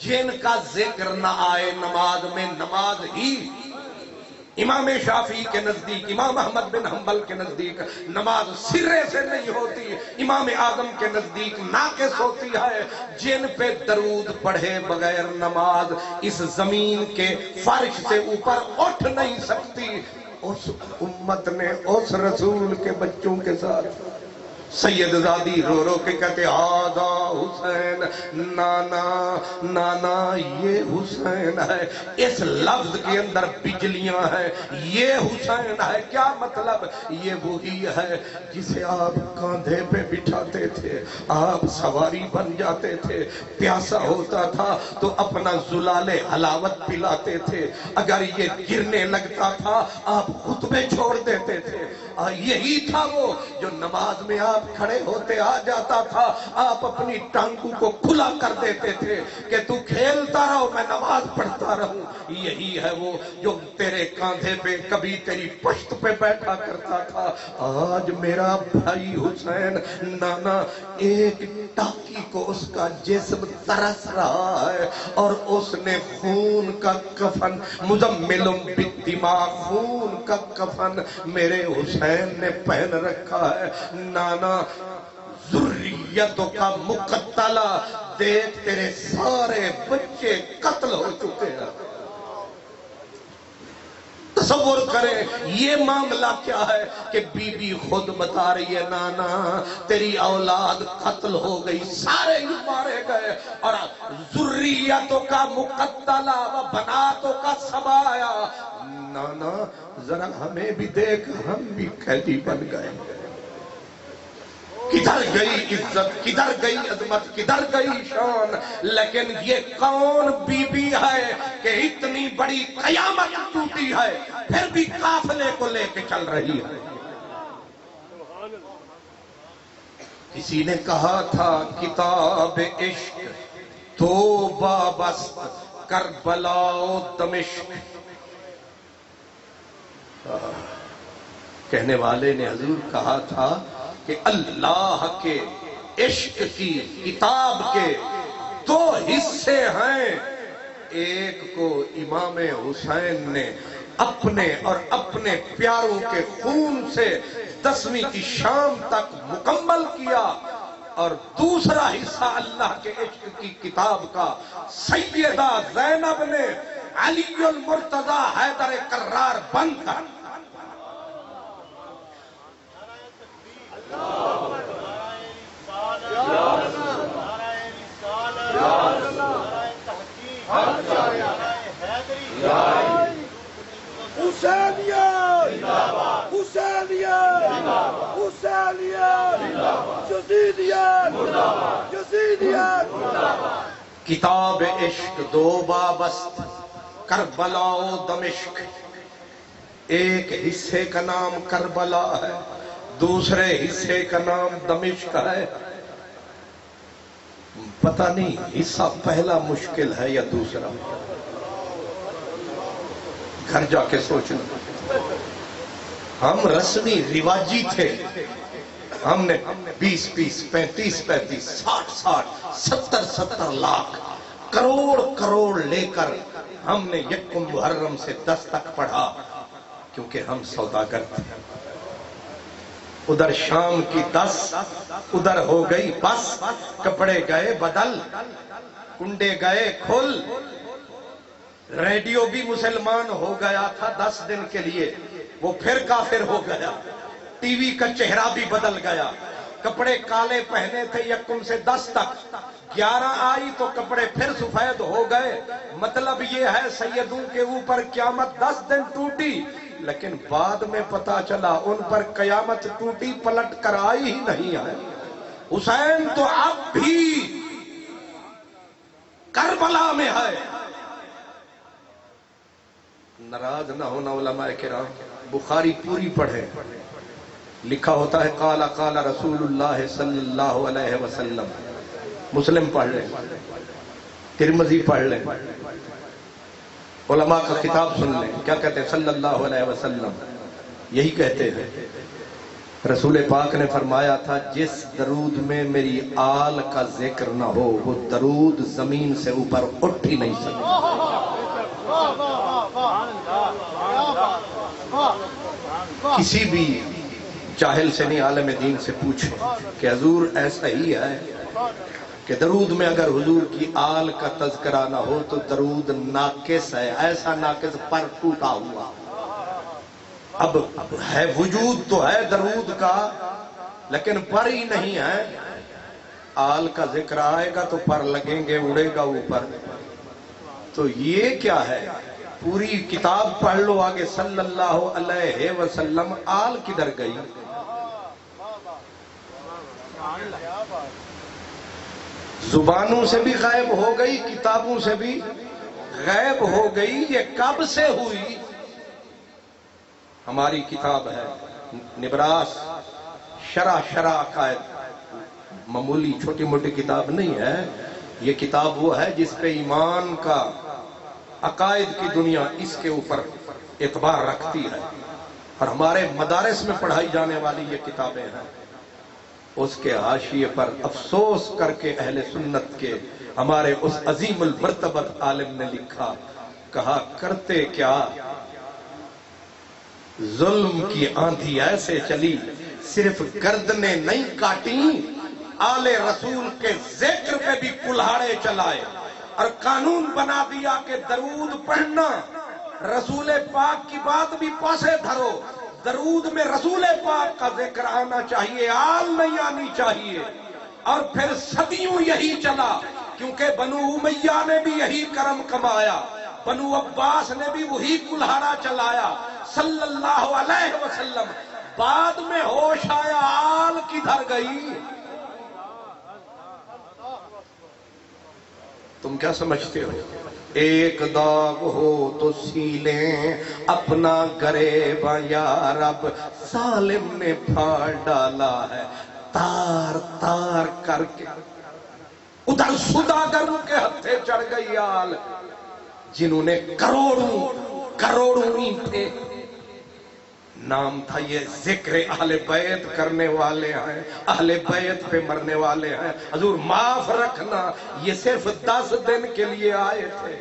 A: جن کا ذکر نہ آئے نماز میں، نماز ہی امام شافعی کے نزدیک، امام احمد بن حنبل کے نزدیک نماز سرے سے نہیں ہوتی، امام اعظم کے نزدیک ناقص ہوتی ہے، جن پہ درود پڑھے بغیر نماز اس زمین کے فرش سے اوپر اٹھ نہیں سکتی۔ اس امت نے اس رسول کے بچوں کے ساتھ سید زادی رو رو کے کہتے ہاذا حسین، نانا نانا یہ حسین ہے، اس لفظ کے اندر بجلیاں ہیں، یہ حسین ہے، کیا مطلب؟ یہ وہی ہے جسے آپ کاندھے پہ بٹھاتے تھے، آپ سواری بن جاتے تھے، پیاسا ہوتا تھا تو اپنا زلال حلاوت پلاتے تھے، اگر یہ گرنے لگتا تھا آپ خطبے چھوڑ دیتے تھے، یہی تھا وہ جو نماز میں آپ کھڑے ہوتے آ جاتا تھا، آپ اپنی ٹانگوں کو کھلا کر دیتے تھے کہ تو کھیلتا رہو میں نماز پڑھتا رہوں، یہی ہے وہ جو تیرے کاندھے پہ کبھی تیری پشت پہ بیٹھا کرتا تھا۔ آج میرا بھائی حسین، نانا ایک ٹاکی کو اس کا جسم ترس رہا ہے، اور اس نے خون کا کفن، مزملم بالدماء، خون کا کفن میرے حسین نے پہن رکھا ہے۔ نانا ذریتوں کا مقتلہ، دیکھ تیرے سارے بچے قتل ہو چکے ہیں۔ تصور کریں یہ معاملہ کیا ہے کہ بی بی خود بتا رہی ہے نانا تیری اولاد قتل ہو گئی، سارے ہی مارے گئے، اور ذریتوں کا مقتلہ و بناتوں کا سبایا، نانا ذرا ہمیں بھی دیکھ، ہم بھی قیدی بن گئے۔ کدھر گئی عزت، کدھر گئی عظمت، کدھر گئی شان؟ لیکن یہ کون بی بی ہے کہ اتنی بڑی قیامت ٹوٹی ہے پھر بھی قافلے کو لے کے چل رہی ہے؟ کسی نے کہا تھا کتاب عشق تو وابست کربلا و دمشق، کہنے والے نے حضور کہا تھا کہ اللہ کے عشق کی کتاب کے دو حصے ہیں، ایک کو امام حسین نے اپنے اور اپنے پیاروں کے خون سے 10ویں کی شام تک مکمل کیا، اور دوسرا حصہ اللہ کے عشق کی کتاب کا سیدہ زینب نے علی المرتضی حیدر کرار بن کر کتاب عشق دو وابست کربلا و دمشق، ایک حصے کا نام کربلا ہے، دوسرے حصے کا نام دمشق ہے۔ پتہ نہیں حصہ پہلا مشکل ہے یا دوسرا، گھر جا کے سوچنا۔ ہم رسمی رواجی تھے، ہم نے 20 35 60 70 لاکھ کروڑ لے کر ہم نے یکم محرم سے 10 تک پڑھا، کیونکہ ہم سوداگر تھے۔ ادھر شام کی 10 ادھر ہو گئی بس، کپڑے گئے بدل، کنڈے گئے کھل، ریڈیو بھی مسلمان ہو گیا تھا 10 دن کے لیے، وہ پھر کافر ہو گیا، ٹی وی کا چہرہ بھی بدل گیا، کپڑے کالے پہنے تھے یکم سے 10 تک، 11 آئی تو کپڑے پھر سفید ہو گئے۔ مطلب یہ ہے سیدوں کے اوپر قیامت 10 دن ٹوٹی، لیکن بعد میں پتا چلا ان پر قیامت ٹوٹی پلٹ کر آئی ہی نہیں ہے۔ حسین تو اب بھی کربلا میں ہے۔ ناراض نہ ہونا علماء کرام، بخاری پوری پڑھے، لکھا ہوتا ہے قال قال رسول اللہ صلی اللہ علیہ وسلم، مسلم پڑھ لیں، ترمذی پڑھ لیں، علماء کا کتاب سن لیں، کیا کہتے ہیں صلی اللہ علیہ وسلم، یہی کہتے ہیں۔ رسول پاک نے فرمایا تھا جس درود میں میری آل کا ذکر نہ ہو وہ درود زمین سے اوپر اٹھ ہی نہیں سکتا۔ کسی بھی جاہل سے نہیں عالم دین سے پوچھیں کہ حضور ایسا ہی ہے کہ درود میں اگر حضور کی آل کا تذکرہ نہ ہو تو درود ناقص ہے، ایسا ناقص پر ٹوٹا ہوا۔ اب ہے وجود تو ہے درود کا، لیکن پر ہی نہیں ہے۔ آل کا ذکر آئے گا تو پر لگیں گے، اڑے گا اوپر۔ تو یہ کیا ہے؟ پوری کتاب پڑھ لو آگے، صلی اللہ علیہ وسلم، آل کدھر گئی؟ زبانوں سے بھی غائب ہو گئی، کتابوں سے بھی غائب ہو گئی۔ یہ کب سے ہوئی؟ ہماری کتاب ہے نبراس، شرح عقائد، معمولی چھوٹی موٹی کتاب نہیں ہے۔ یہ کتاب وہ ہے جس پہ ایمان کا، عقائد کی دنیا اس کے اوپر اعتبار رکھتی ہے، اور ہمارے مدارس میں پڑھائی جانے والی یہ کتابیں ہیں۔ اس کے حاشیے پر افسوس کر کے اہل سنت کے ہمارے اس عظیم المرتبت عالم نے لکھا، کہا کرتے کیا، ظلم کی آندھی ایسے چلی صرف گردنیں نہیں کاٹی، آل رسول کے ذکر پہ بھی کلہاڑے چلائے، اور قانون بنا دیا کہ درود پڑھنا رسول پاک کی بات بھی پاسے دھرو، درود میں رسول پاک کا ذکر آنا چاہیے، آل نہیں آنی چاہیے۔ اور پھر صدیوں یہی چلا، کیونکہ بنو امیہ نے بھی یہی کرم کمایا، بنو عباس نے بھی وہی کلہاڑا چلایا صلی اللہ علیہ وسلم۔ بعد میں ہوش آیا آل کدھر گئی؟ تم کیا سمجھتے ہو؟ ایک داغ ہو تو سی لیں اپنا گریباں یا رب، ظالم نے پھاڑ ڈالا ہے تار تار کر کے۔ ادھر سوداگر کے ہتھے چڑھ گئی آل، جنہوں نے کروڑوں تھے، نام تھا یہ ذکر اہل بیت کرنے والے ہیں، اہل بیت پہ مرنے والے ہیں، حضور معاف رکھنا یہ صرف 10 دن کے لیے آئے تھے،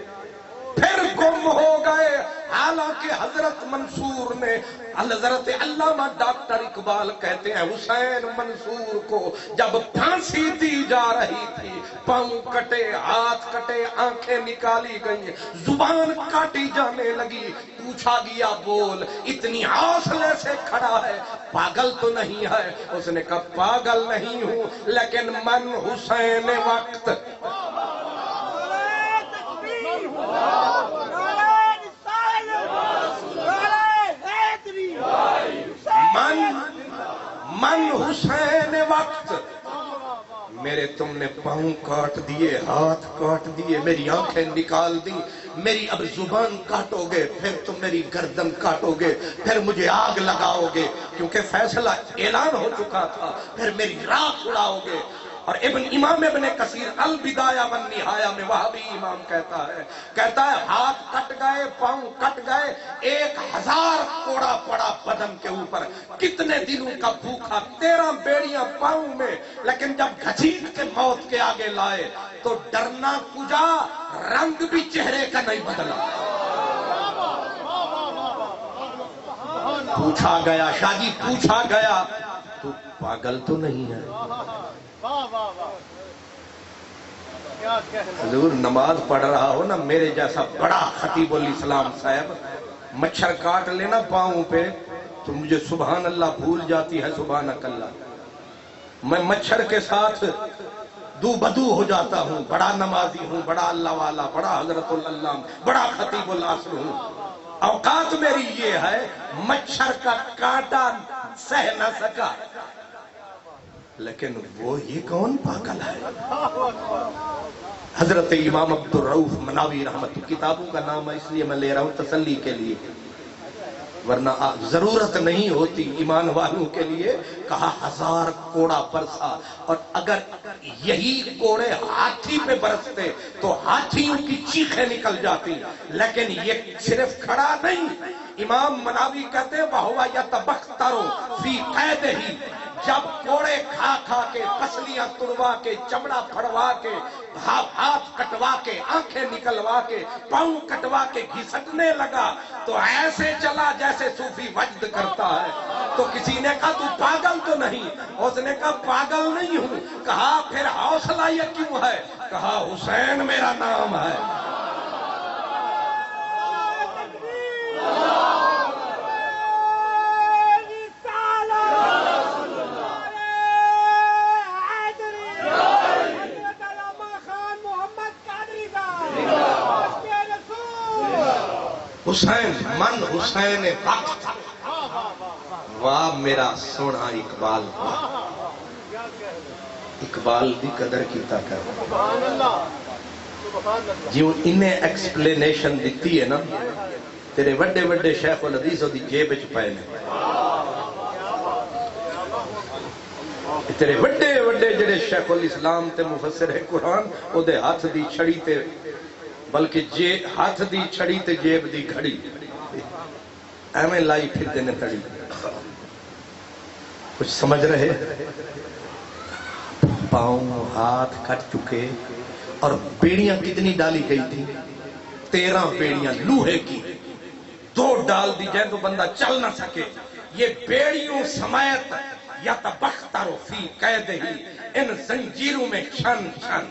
A: پھر گم ہو گئے۔ حالانکہ حضرت منصور نے، حضرت علامہ ڈاکٹر اقبال کہتے ہیں حسین منصور کو جب پھانسی دی جا رہی تھی، پاؤں کٹے، ہاتھ کٹے، آنکھیں نکالی گئی، زبان کاٹی جانے لگی، پوچھا گیا بول اتنی حوصلے سے کھڑا ہے، پاگل تو نہیں ہے؟ اس نے کہا پاگل نہیں ہوں، لیکن من حسین وقت۔ من حسین وقت، میرے تم نے پاؤں کاٹ دیے، ہاتھ کاٹ دیے، میری آنکھیں نکال دی، میری اب زبان کاٹو گے، پھر تم میری گردن کاٹو گے، پھر مجھے آگ لگاؤ گے، کیونکہ فیصلہ اعلان ہو چکا تھا، پھر میری راکھ اڑاؤ گے۔ اور امام ابن کثیر البدایہ والنہایہ میں وہابی امام کہتا ہے ہاتھ کٹ گئے، پاؤں کٹ گئے، 1000 کوڑا پڑا بدن کے اوپر، کتنے دنوں کا بھوکا، 13 بیڑیاں پاؤں میں، لیکن جب گھسیٹ کے موت کے آگے لائے تو ڈرنا کجا، رنگ بھی چہرے کا نہیں بدلا۔ پوچھا گیا، شاہ جی پوچھا گیا تو پاگل تو نہیں ہے؟ حضور نماز پڑھ رہا ہو نا، میرے جیسا بڑا خطیب الاسلام صاحب مچھر کاٹ لینا پاؤں پہ تو مجھے سبحان اللہ بھول جاتی ہے، سبحانک اللہ، میں مچھر کے ساتھ دو بدو ہو جاتا ہوں، بڑا نمازی ہوں، بڑا اللہ والا، بڑا حضرت اللہ، بڑا خطیب العصر ہوں، اوقات میری یہ ہے مچھر کا کانٹا سہ نہ سکا، لیکن وہ یہ کون پاگل ہے؟ حضرت امام عبد الرؤف مناوی رحمت، کتابوں کا نام ہے اس لیے میں لے رہا ہوں تسلی کے لیے، ورنہ ضرورت نہیں ہوتی ایمان والوں کے لیے۔ کہا 1000 کوڑا برسا، اور اگر یہی کوڑے ہاتھی پہ برستے تو ہاتھیوں کی چیخیں نکل جاتی، لیکن یہ صرف کھڑا نہیں۔ امام مناوی کہتے ہیں وَهُوَ يَتَبَخْتَرُ فِي قَيْدِهِ، جب کوڑے کھا کھا کے، پسلیاں توڑوا کے، چمڑا پھڑوا کے، ہاتھ کٹوا کے، آنکھیں نکلوا کے، پاؤں کٹوا کے گھسٹنے لگا تو ایسے چلا جیسے صوفی وجد کرتا ہے۔ تو کسی نے کہا تو پاگل تو نہیں؟ اس نے کہا پاگل نہیں ہوں۔ کہا پھر حوصلہ یہ کیوں ہے؟ کہا حسین میرا نام ہے۔ حسین، من حسین وقت، واہ میرا سونا اقبال، اقبال دی قدر کیتا کر جیوں انہیں ایکسپلینیشن دیتی ہے نا، تیرے وڈے وڈے شیخ الحدیث دی جیب وچ پائے نے، تیرے وڈے وڈے جڑے شیخ الاسلام تے مفسر قرآن او دے ہاتھ دی چھڑی تے، بلکہ ہاتھ دی چھڑی تے جیب دی گھڑی ایویں لائی پھر دینے تڑی۔ کچھ سمجھ رہے؟ پاؤں ہاتھ کٹ چکے، اور بیڑیاں کتنی ڈالی گئی تھی؟ 13 بیڑیاں لوہے کی، 2 ڈال دی جائیں تو بندہ چل نہ سکے۔ یہ بیڑیوں سمیت یتبختر فی قیدہ، ان زنجیروں میں چھن چھن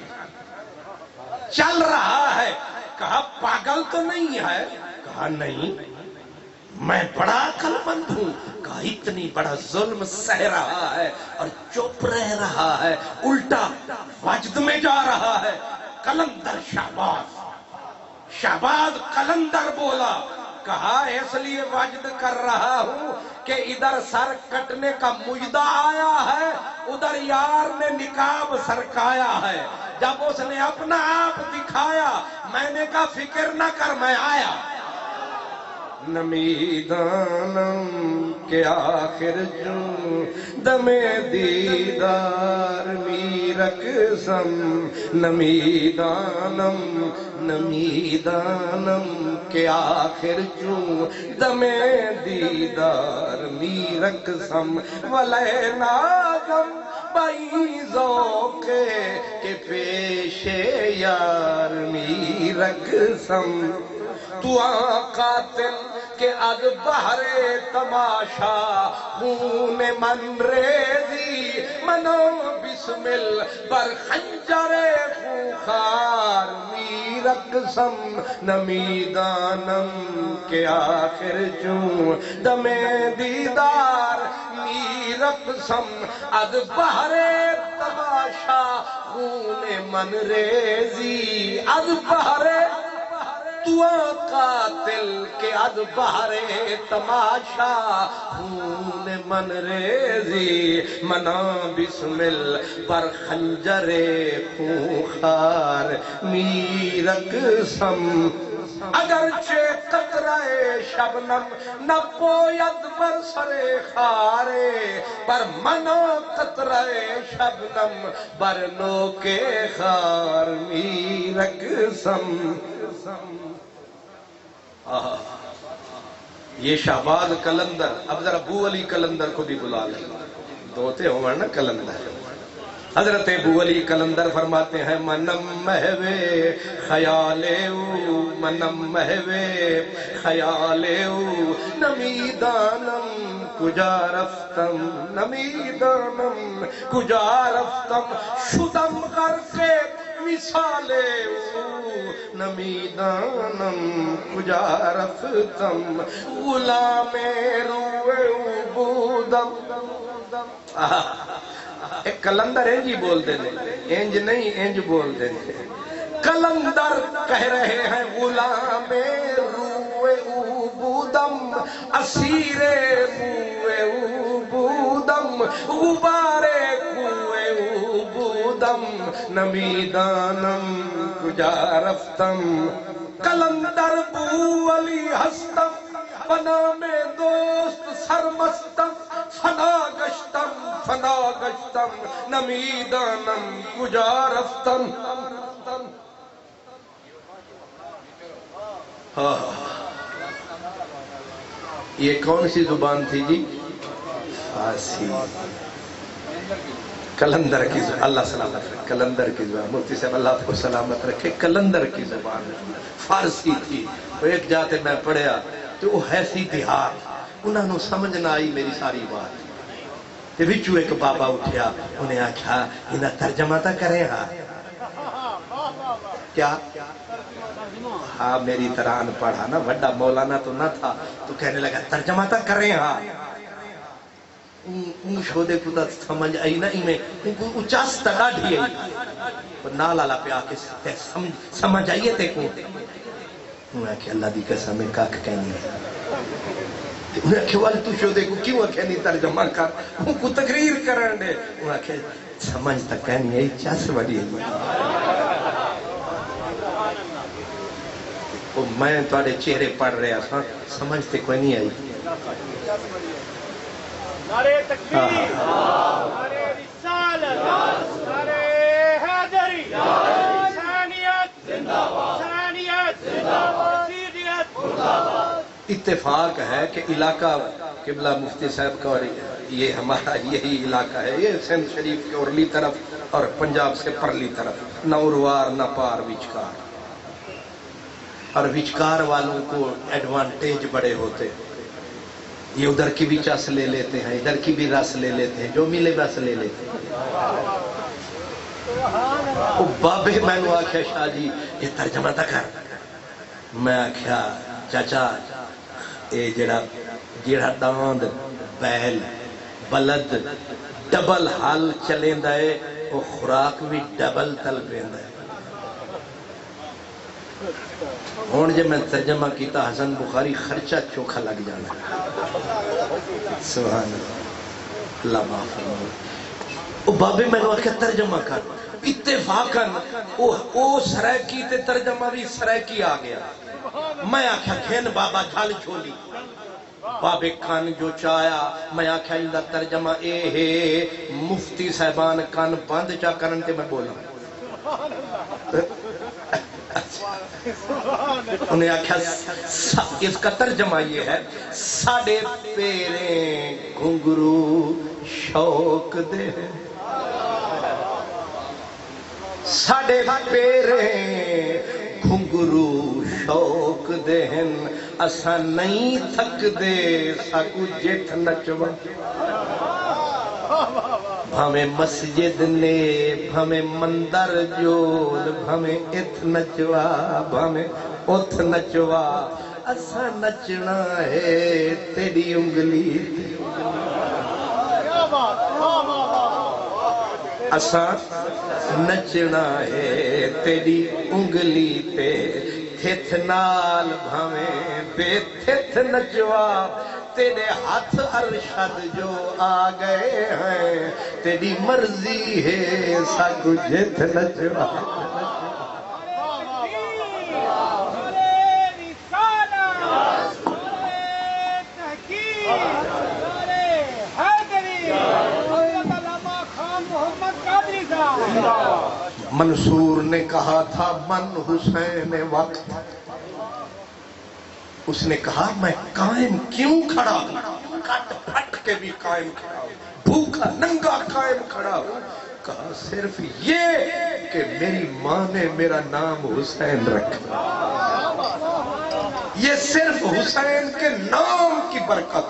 A: چل رہا ہے۔ کہا پاگل تو نہیں ہے؟ کہا نہیں، میں بڑا عقل مند ہوں. کہا اتنی بڑا ظلم سہ رہا ہے اور چپ رہ رہا ہے، الٹا وجد میں جا رہا ہے. قلندر شہباز قلندر بولا، کہا اس لیے وجد کر رہا ہوں کہ ادھر سر کٹنے کا مجدہ آیا ہے، ادھر یار نے نقاب سرکایا ہے. جب اس نے اپنا آپ دکھایا میں نے کہا فکر نہ کر میں آیا. نمیدانم کے آخر جوں دم دیدار میرقسم، نمیدانم کے آخر جوں دم دیدار میرقسم، ولینا بائی ذوق کے پیش یار میرقسم. تو قاتل کے از بہر تماشا خون من ریزی، منو بسمل بر خنجر خوخار میرقسم. نمیدانم کے آخر چوں دم دیدار میرقسم، از بہر تماشا خون من ریزی، از بہر تو قاتل کے از بہر تماشا خون من ریزی، منا بسمل بر خنجر خوخار میرقسم. اگرچہ قطرہ شبنم نہ پوید بر سر خارے، پر منو قطرہ شبنم بر نوک خار میرقسم. یہ شہباز قلندر. اب ذرا ابو علی قلندر کو بھی بلا لیں، دوتے ہوں نا قلندر. حضرت ابو علی قلندر فرماتے ہیں منم مہوے خیالے او، منم مہوے خیالے او، نمیدانم کجا رفتم، نمیدانم کجا رفتم، شدم غرق مثالے او، نمیدانم کجا رفتم، غلام روئے عبودم. ایک قلندر انج ہی بول دے دے، انج نہیں انج بول دے دے. قلندر کہہ رہے ہیں غلام روئے عبودم، اسیر موئے عبودم، غبارے کوئے عبودم، نمیدانم کجا رفتم. قلندر بو علی ہستم، بنام دوست سرمستم، فنا گشتم، نمیدانم کجا رفتم. یہ کون سی زبان تھی جی؟ فارسی. قلندر کی زبان. اللہ سلامت رکھے. قلندر کی زبان. مفتی صاحب اللہ آپ کو سلامت رکھے. قلندر کی زبان فارسی تھی. تو ایک جاتے میں پڑھیا تو وہ ایسی دیہات، انہوں نے سمجھ نہ آئی میری ساری بات. تے وچوں ایک بابا اٹھیا، انہیں آکھا انہاں ترجمہ تا کرے. ہاں کیا؟ ہاں میری طرح ان پڑھا نا، وڈا مولانا تو نہ تھا، تو کہنے لگا ترجمہ تا کرے. ہاں اون شودے کو تا سمجھ آئی نا، میں اچاس تا ڈاڑھی آئی نالالا پہ آکے سمجھ آئیے تے کو. انہیں کہ اللہ دی قسم میں کاک کہنی ہے. انہیں کہ والی تو شودے کو کیوں کہنی ترجمہ کر، ان کو تقریر کرن دے. انہیں کہ سمجھ تک کہنی ہے چاس وڈی ہے. میں تھوڑے چہرے پڑھ رہا تھا، سمجھتے کوئی نہیں آئی.
B: نعرہ تکبیر، نعرہ رسالت، نعرہ حیدری، حسینیت زندہ باد، حسینیت زندہ باد، یزیدیت مردہ باد.
A: اتفاق ہے کہ علاقہ قبلہ مفتی صاحب کا اور یہ ہمارا یہی علاقہ ہے، یہ سندھ شریف کے اورلی طرف اور پنجاب سے پرلی طرف، نہ اروار نہ پار وچکار. اور وچکار والوں کو ایڈوانٹیج بڑے ہوتے، یہ ادھر کی بھی چس لے لیتے ہیں، ادھر کی بھی رس لے لیتے ہیں، جو ملے بس لے لیتے ہیں. وہ بابے میں نے آکھیا شاہ جی یہ ترجمہ تک کر. میں آکھیا چاچا اے جڑا داند بیل بلد ڈبل حال چلیں دائے وہ خوراک بھی ڈبل تل پین دائے. ہون جب میں ترجمہ کیتا حسن بخاری خرچہ چوکھا لگ جانا. سبحان اللہ معاف فرمائے. او بابے میں نے ترجمہ کر اتفاقاً او سریکی تے ترجمہ بھی سریکی آ گیا. میں آکھا کھین بابا جھال چھولی بابے کان جو چایا. میں آکھا اندہ ترجمہ اے ہے مفتی صاحبان کان بند چا کرن تے میں بولا. انہیں آکھا اس کا ترجمہ یہ ہے ساڑے پیریں گھنگرو شوق دے ساڑے پیریں گھنگرو شوق دہن اسا نہیں تھک دے ساکو جیت نچوا. بھامیں مسجد نے بھامیں مندر جول بھامیں ات نچوا بھامیں ات نچوا اسا نچنا ہے تیری انگلی اسا نچنا ہے تیری انگلی تے تھت نال بھامیں بے تھت نچوا. تیرے ہاتھ ارشد جو آ گئے ہیں تیری مرضی ہے ساکو جت نچوا. منصور نے کہا تھا من حسین وقت. اس نے کہا میں قائم کیوں کھڑا ہوں کٹ پھٹ کے بھی قائم کھڑا ہوں بھوکا ننگا قائم کھڑا ہوں. کہا صرف یہ کہ میری ماں نے میرا نام حسین رکھا. یہ صرف حسین کے نام کی برکت.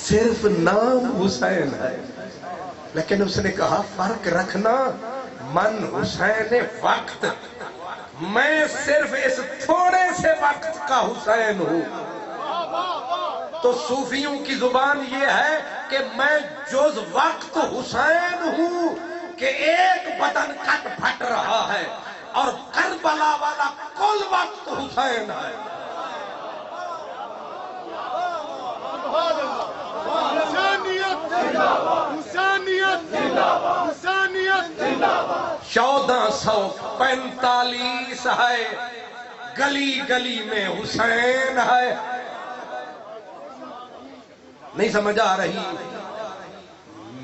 A: صرف نام حسین ہے. لیکن اس نے کہا فرق رکھنا من حسین وقت میں صرف اس تھوڑے سے وقت کا حسین ہوں. تو صوفیوں کی زبان یہ ہے کہ میں جز وقت حسین ہوں کہ ایک بدن کٹ پھٹ رہا ہے اور کربلا والا کل وقت حسین ہے. حسینیت 1445 ہے گلی گلی میں حسین ہے. نہیں سمجھ آ رہی.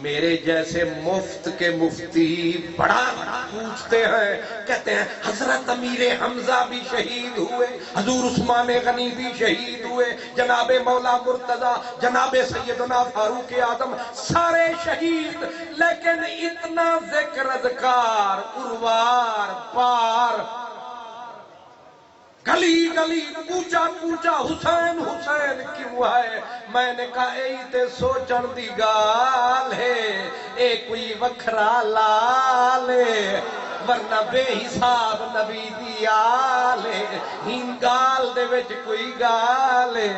A: میرے جیسے مفت کے مفتی بڑا پوچھتے ہیں کہتے ہیں حضرت امیر حمزہ بھی شہید ہوئے حضور عثمان غنی بھی شہید ہوئے جناب مولا مرتضی جناب سیدنا فاروق اعظم سارے شہید لیکن اتنا ذکر اذکار اروار پار گلی گلی پوچھا پوچھا حسین حسین کیوں ہے. میں نے کہا اے تے سوچن دی گال ہے اے کوئی وکھرا لال ہے ورنہ بے حساب نبی دی آل ہے ہین گال دے وچ کوئی گال ہے.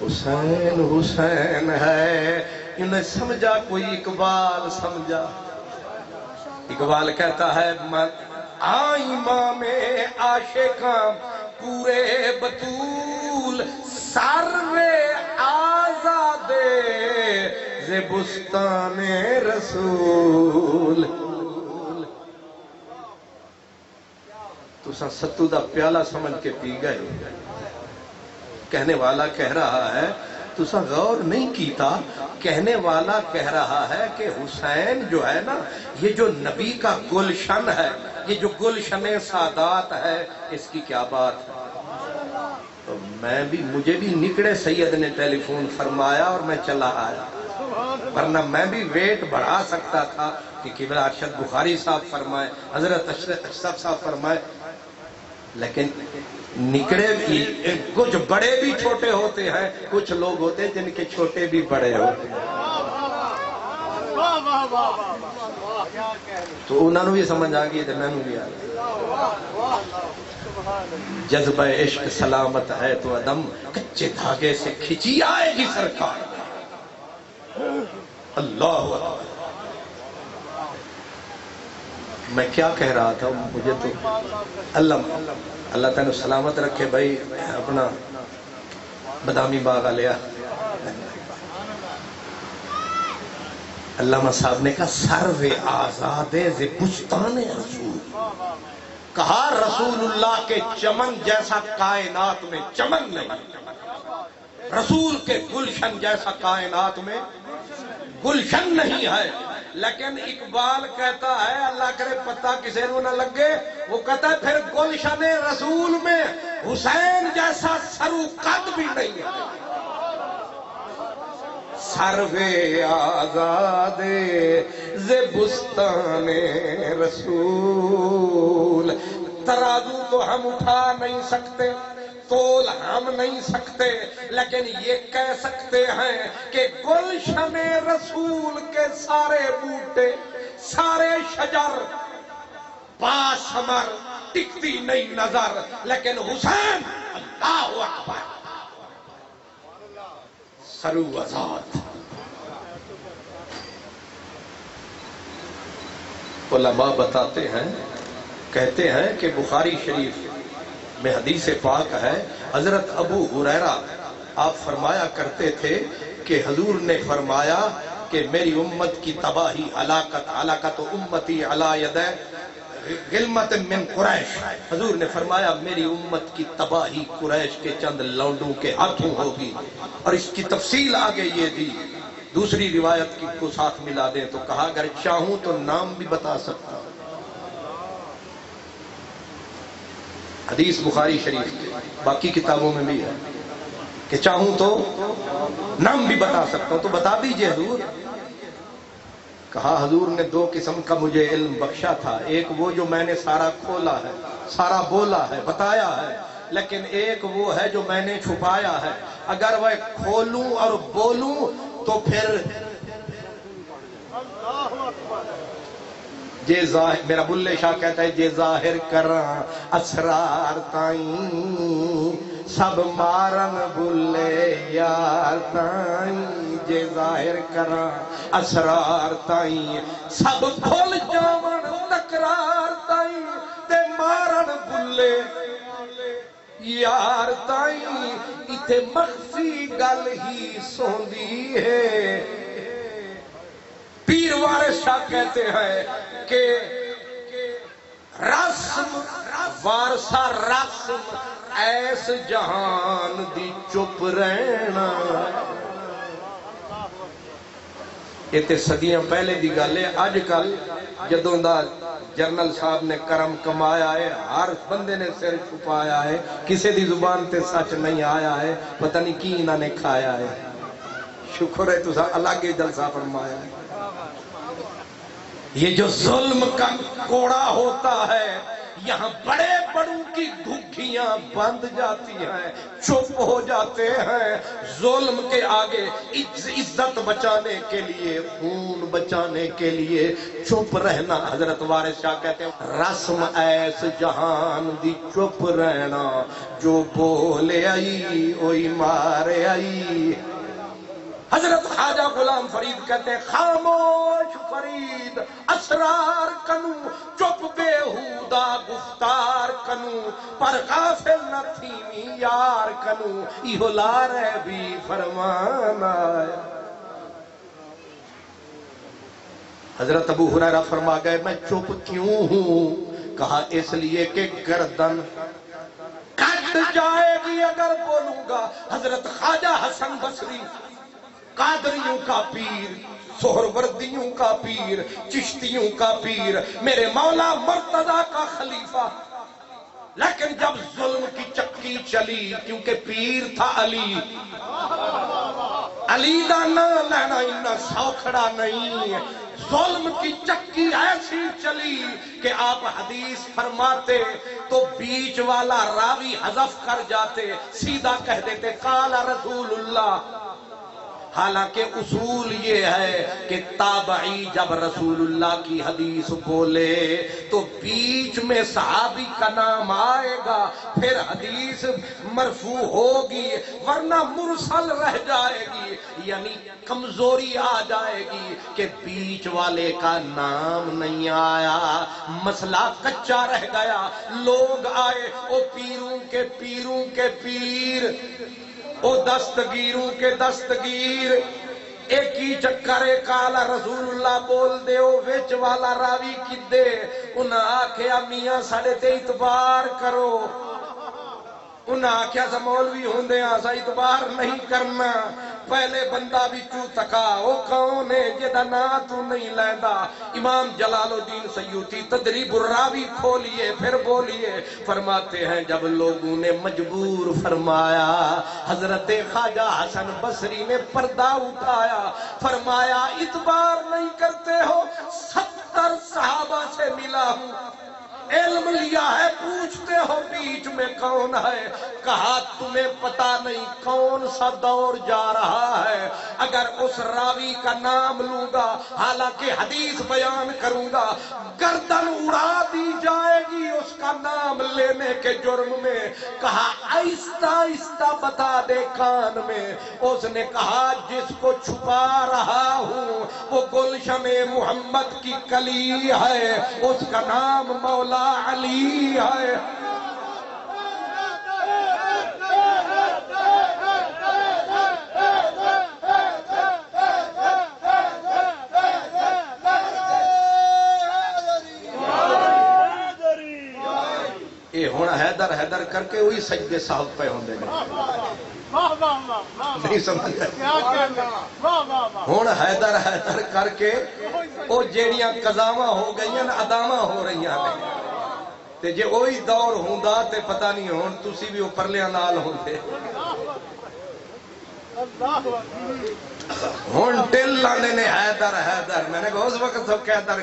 A: حسین حسین ہے. انہیں سمجھا کوئی اقبال سمجھا. اقبال کہتا ہے امام عاشقاں پورے بطول سروے آزادے زبستان رسول. تو ستو دا پیالہ سمجھ کے پی گئے. کہنے والا کہہ رہا ہے تو غور نہیں کیتا. کہنے والا کہہ رہا ہے کہ حسین جو ہے نا یہ جو نبی کا گلشن ہے یہ جو گلشن سادات ہے اس کی کیا بات ہے. تو مجھے بھی نکڑے سید نے ٹیلی فون فرمایا اور میں چلا آیا ورنہ میں بھی ویٹ بڑھا سکتا تھا کہ قبلہ ارشد بخاری صاحب فرمائے حضرت اشرف صاحب فرمائے. لیکن نکڑے بھی کچھ بڑے بھی چھوٹے ہوتے ہیں کچھ لوگ ہوتے ہیں جن کے چھوٹے بھی بڑے ہوتے ہیں. تو انہوں نے بھی سمجھ آ گئی تو میں نے بھی آ گئی. جذبہ عشق سلامت ہے تو عدم کچے دھاگے سے کھچی آئے گی سرکار. اللہ اکبر. میں کیا کہہ رہا تھا مجھے تو اللہ تعالیٰ سلامت رکھے بھائی. اپنا بادامی باغ لیا. علامہ صاحب نے کہا سرو آزاد ز بستان رسول. کہا رسول اللہ کے چمن جیسا کائنات میں چمن نہیں، رسول کے گلشن جیسا کائنات میں گلشن نہیں ہے. لیکن اقبال کہتا ہے اللہ کرے پتہ کسے نو نہ لگے، وہ کہتا ہے پھر گلشن رسول میں حسین جیسا سرو قد بھی نہیں ہے. سروے آزاد ز بستان رسول. ترازو تو ہم اٹھا نہیں سکتے، تول ہم نہیں سکتے، لیکن یہ کہہ سکتے ہیں کہ گلشن رسول کے سارے بوٹے، سارے شجر باسمر ٹکتی نہیں نظر، لیکن حسین اللہ اکبر سرو آزاد. علماء بتاتے ہیں، کہتے ہیں کہ بخاری شریف میں حدیث پاک ہے، حضرت ابو ہریرہ آپ فرمایا کرتے تھے کہ حضور نے فرمایا کہ میری امت کی تباہی ہلاکت امتی علی ید غلمت من قریش. حضور نے فرمایا میری امت کی تباہی قریش کے چند لونڈوں کے ہاتھوں ہوگی. اور اس کی تفصیل آگے یہ دی، دوسری روایت کو ساتھ ملا دیں تو کہا اگر چاہوں تو نام بھی بتا سکتا ہوں. حدیث بخاری شریف کے باقی کتابوں میں بھی ہے کہ چاہوں تو نام بھی بتا سکتا ہوں. تو بتا دیجئے حضور. کہا حضور نے دو قسم کا مجھے علم بخشا تھا، ایک وہ جو میں نے سارا کھولا ہے، سارا بولا ہے، بتایا ہے، لیکن ایک وہ ہے جو میں نے چھپایا ہے. اگر وہ کھولوں اور بولوں تو پھر جے ظاہر، میرا بلے شاہ کہتا ہے جے ظاہر کراں اسرار تائیں سب مارن بلے یار تائیں. جے ظاہر کراں اسرار تائیں سب کھل جاون تکرار تائیں تے مارن بلے یار تائیں. ایتھے مخفی گل ہی سوندی ہے. پیر وارث شاہ کہتے ہیں کہ رسم وارثہ رسم ایس جہان دی چپ رہنا. یہ تے صدیاں پہلے دی گل ہے. اج کل جدوں دا جنرل صاحب نے کرم کمایا ہے، ہر بندے نے سر چھپایا ہے، کسی دی زبان تے سچ نہیں آیا ہے، پتہ نہیں کی انہوں نے کھایا ہے. شکر ہے تو الگ ہی جلسہ فرمایا ہے. یہ جو ظلم کا کوڑا ہوتا ہے یہاں بڑے بڑوں کی گھگیاں بند جاتی ہیں، چپ ہو جاتے ہیں. ظلم کے آگے عزت بچانے کے لیے، خون بچانے کے لیے چپ رہنا. حضرت وارث شاہ کہتے ہیں رسم ایس جہان دی چپ رہنا، جو بولے آئی وہی مارے آئی. حضرت خواجہ غلام فرید کہتے ہیں خاموش فرید اسرار کنو، چپ بےہودہ گفتار کنو، پر غافل نہ تھیمی یار کنو، ایہو لارے بھی فرمان آیا. حضرت ابو ہریرہ فرما گئے میں چپ کیوں ہوں؟ کہا اس لیے کہ گردن کٹ جائے گی اگر بولوں گا. حضرت خواجہ حسن بصری قادریوں کا پیر، سہروردیوں کا پیر، چشتیوں کا پیر، میرے مولا مرتضیٰ کا خلیفہ، لیکن جب ظلم کی چکی چلی، کیونکہ پیر تھا علی، علی دا نہ لینا انہا سوکھڑا نہیں. ظلم کی چکی ایسی چلی کہ آپ حدیث فرماتے تو بیچ والا راوی حذف کر جاتے، سیدھا کہہ دیتے قال رسول اللہ. حالانکہ اصول یہ ہے کہ تابعی جب رسول اللہ کی حدیث بولے تو بیچ میں صحابی کا نام آئے گا، پھر حدیث مرفوع ہوگی، ورنہ مرسل رہ جائے گی، یعنی کمزوری آ جائے گی کہ بیچ والے کا نام نہیں آیا، مسئلہ کچا رہ گیا۔ لوگ آئے، او پیروں کے پیر، او دستگیروں کے دستگیر، ایک ہی چکرے کالا رسول اللہ بول دے، او ویچ والا راوی کدے، انہاں آکھیا میاں ساڑے تے اعتبار کرو، انہاں آکھیا سا مولوی ہوندے آسا اعتبار نہیں کرنا، پہلے بندہ بھی چو تکا، او کون ہے جدہ نا تو نہیں لیندہ۔ امام جلال الدین سیوطی تدریب الراوی کھولیے پھر بولیے، فرماتے ہیں جب لوگوں نے مجبور فرمایا، حضرت خواجہ حسن بصری نے پردہ اٹھایا، فرمایا اعتبار نہیں کرتے ہو، 70 صحابہ سے ملا ہوں، علم لیا ہے، پوچھتے ہو بیچ میں کون ہے، کہا تمہیں پتا نہیں کون سا دور جا رہا ہے، اگر اس راوی کا نام لوں گا، حالانکہ حدیث بیان کروں گا، گردن اڑا دی جائے گی اس کا نام لینے کے جرم میں۔ کہا آہستہ آہستہ بتا دے کان میں، اس نے کہا جس کو چھپا رہا ہوں وہ گلشن محمد کی کلی ہے، اس کا نام مولا علی ہے۔ یہ ہونا حیدر حیدر کر کے وہی سجدے صاحب پہ ہوندے نے، نہیں سمجھ ہون حیدر حیدر کر کے وہ جیڑیاں قضاواں ہو گئیاں اداواں ہو رہیاں نے، تے جے وہی دور ہوندا تے پتہ نہیں ہون تسی بھی اوپرلیاں نال ہوندے۔ ہون ٹل لانے نے حیدر حیدر، میں نے کہا اس وقت تو قیدر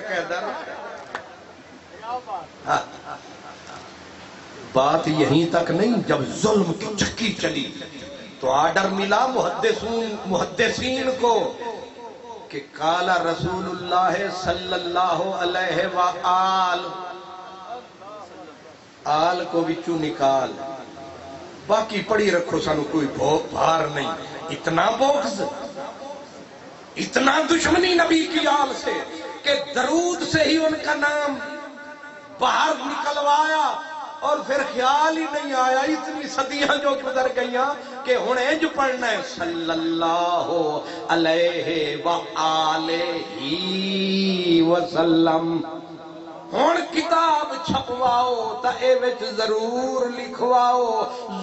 A: بات یہیں تک نہیں، جب ظلم کی چکی چلی تو آرڈر ملا محدثین کو کہ قال رسول اللہ صلی اللہ علیہ وآلہ، آل کو بچو نکال، باقی پڑھی رکھو، سانو کوئی بھار نہیں۔ اتنا بغض، اتنا دشمنی نبی کی آل سے کہ درود سے ہی ان کا نام باہر نکلوایا، اور پھر خیال ہی نہیں آیا، اتنی صدیاں جو گزر گئیاں کہ ہن انج پڑھنا ہے صلی اللہ علیہ وآلہ وسلم۔ ہن کتاب چھپواؤ تا اے وچ ضرور لکھواؤ،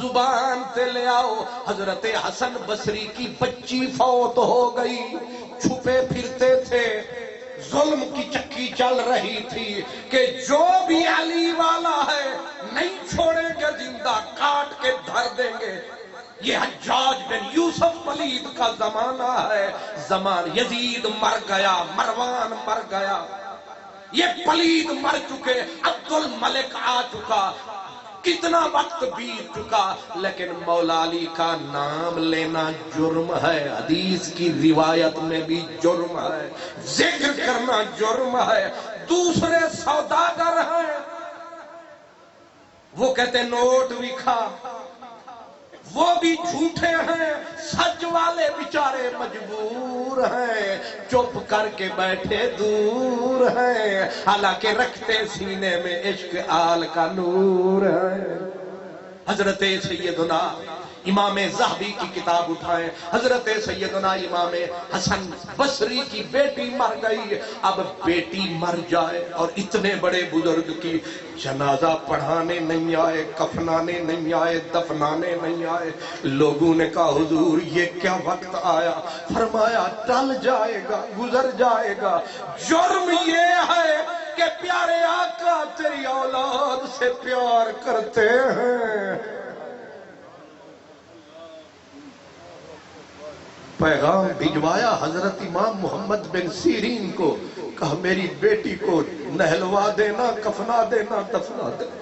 A: زبان تے لے آؤ حضرت حسن بصری کی بچی فوت ہو گئی، چھپے پھرتے تھے، ظلم کی چکی چل رہی تھی کہ جو بھی علی والا ہے نہیں چھوڑیں گے زندہ، کاٹ کے دھر دیں گے۔ یہ حجاج بن یوسف پلید کا زمانہ ہے، زمان یزید مر گیا، مروان مر گیا، یہ پلید مر چکے، عبد الملک آ چکا، کتنا وقت بیت چکا، لیکن مولا علی کا نام لینا جرم ہے، حدیث کی روایت میں بھی جرم ہے، ذکر کرنا جرم ہے۔ دوسرے سوداگر ہیں، وہ کہتے نوٹ بھی کھا، وہ بھی جھوٹے ہیں، سچ والے بیچارے مجبور ہیں، چپ کر کے بیٹھے دور ہیں، حالانکہ رکھتے سینے میں عشق آل کا نور ہے۔ حضرت سیدنا امام زہبی کی کتاب اٹھائیں، حضرت سیدنا امام حسن بصری کی بیٹی مر گئی، اب بیٹی مر جائے اور اتنے بڑے بزرگ کی جنازہ پڑھانے نہیں آئے، کفنانے نہیں آئے، دفنانے نہیں آئے، لوگوں نے کہا حضور یہ کیا وقت آیا؟ فرمایا ٹل جائے گا، گزر جائے گا، جرم یہ ہے کہ پیارے آقا تیری اولاد سے پیار کرتے ہیں۔ پیغام بھجوایا حضرت امام محمد بن سیرین کو، کہا میری بیٹی کو نہلوا دینا، کفنا دینا، دفنا دینا۔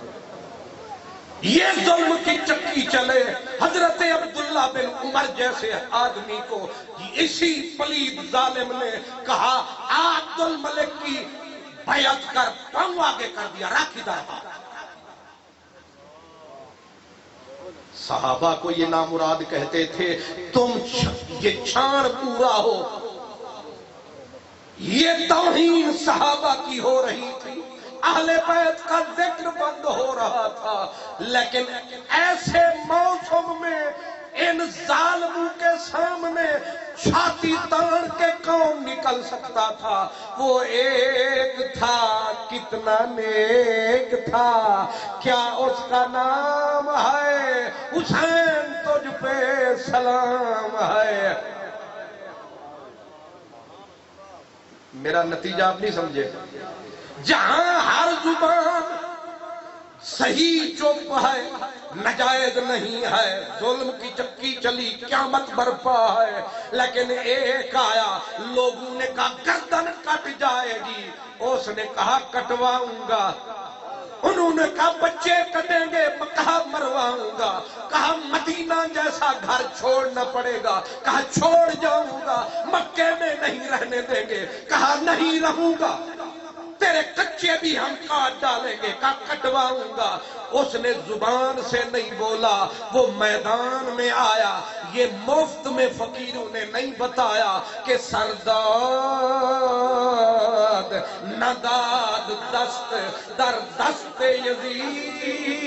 A: یہ ظلم کی چکی چلے حضرت عبداللہ بن عمر جیسے آدمی کو اسی پلید ظالم نے کہا عبد الملک کی بیعت کر، پاؤں آگے کر دیا، راکھی دارا۔ صحابہ کو یہ نامراد کہتے تھے تم یہ چھان پورا ہو، یہ توہین صحابہ کی ہو رہی تھی، اہل بیت کا ذکر بند ہو رہا تھا، لیکن ایسے موسم میں ان ظالموں کے سامنے چھاتی تان کے کون نکل سکتا تھا؟ وہ ایک تھا، کتنا نیک تھا، کیا اس کا نام ہے حسین تجھ پہ سلام ہے۔ میرا نتیجہ آپ نہیں سمجھے؟ جہاں ہر زبان صحیح چپ ہے، نجائز نہیں ہے، ظلم کی چکی چلی، قیامت برپا ہے، لیکن ایک آیا، لوگوں نے کہا گردن کٹ جائے گی، اس نے کہا کٹواؤں گا، انہوں نے کہا بچے کٹیں گے، کہا مرواؤں گا، کہا مدینہ جیسا گھر چھوڑنا پڑے گا، کہا چھوڑ جاؤں گا، مکے میں نہیں رہنے دیں گے، کہا نہیں رہوں گا، تیرے کچے بھی ہم کاٹ ڈالیں گے، کہا کٹواؤں گا۔ اس نے زبان سے نہیں بولا، وہ میدان میں آیا۔ یہ مفت میں فقیروں نے نہیں بتایا کہ سرداد نداد دست در دست یزید،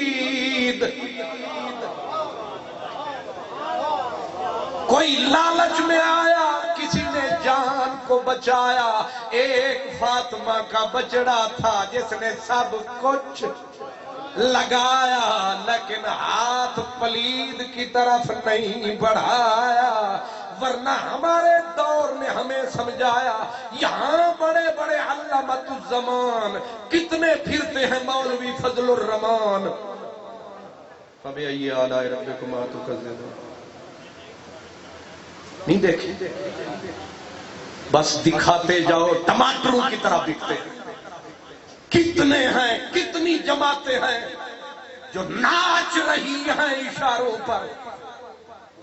A: کوئی لالچ میں آیا، کسی نے جان کو بچایا۔ ایک فاطمہ کا بچڑا تھا جس نے سب کچھ لگایا، لیکن ہاتھ پلید کی طرف نہیں بڑھایا، ورنہ ہمارے دور نے ہمیں سمجھایا۔ یہاں بڑے بڑے علامت الزمان کتنے پھرتے ہیں، مولوی فضل الرحمان، فَبِأَيِّ آلَاءِ رَبِّكُمَا تُكَذِّبَانِ، نہیں دیکھیں، بس دکھاتے جاؤ، ٹماٹروں کی طرح بکتے ہیں۔ کتنے ہیں، کتنی جماعتیں ہیں جو ناچ رہی ہیں اشاروں پر،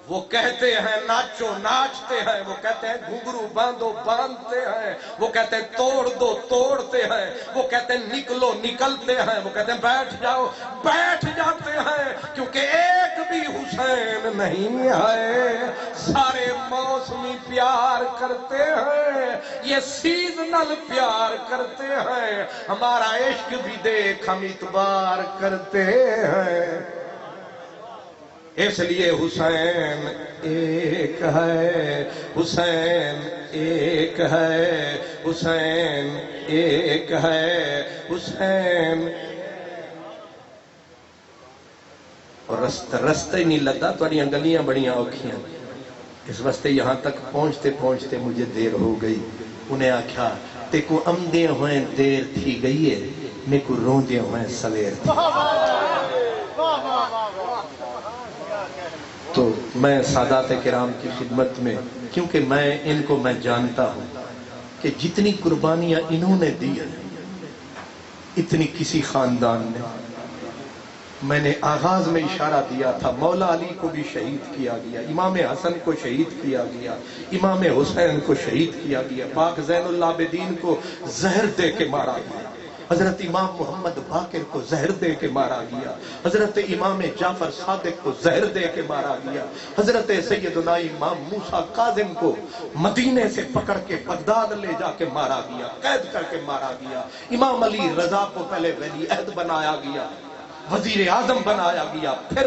A: وہ کہتے ہیں ناچو ناچتے ہیں، وہ کہتے ہیں گھنگرو باندھو باندھتے ہیں، وہ کہتے ہیں توڑ دو توڑتے ہیں، وہ کہتے ہیں نکلو نکلتے ہیں، وہ کہتے ہیں بیٹھ جاؤ بیٹھ جاتے ہیں، کیونکہ ایک بھی حسین نہیں ہے۔ سارے موسمی پیار کرتے ہیں، یہ سیزنل پیار کرتے ہیں، ہمارا عشق بھی دیکھ ہم اعتبار کرتے ہیں۔ اس لیے حسین ایک ہے، حسین ایک ہے، حسین ایک ہے، حسین۔ اور رستہ ہی نہیں لگتا، تھوڑی گلیاں بڑیاں اوکھیاں، اس واسطے یہاں تک پہنچتے پہنچتے مجھے دیر ہو گئی۔ انہیں آکھا تے کو امدے ہوئیں دیر تھی گئی ہے، میں کو روندے ہوئیں سویر تھی۔ تو میں سادات کرام کی خدمت میں، کیونکہ میں ان کو میں جانتا ہوں کہ جتنی قربانیاں انہوں نے دی ہیں اتنی کسی خاندان نے۔ میں نے آغاز میں اشارہ دیا تھا، مولا علی کو بھی شہید کیا گیا، امام حسن کو شہید کیا گیا، امام حسین کو شہید کیا گیا، پاک زین العابدین کو زہر دے کے مارا گیا، حضرت امام محمد باقر کو زہر دے کے مارا گیا، حضرت امام جعفر صادق کو زہر دے کے مارا گیا، حضرت سیدنا امام موسیٰ کاظم کو مدینے سے پکڑ کے بغداد لے جا کے مارا گیا، قید کر کے مارا گیا، امام علی رضا کو پہلے ولی عہد بنایا گیا، وزیر اعظم بنایا گیا، پھر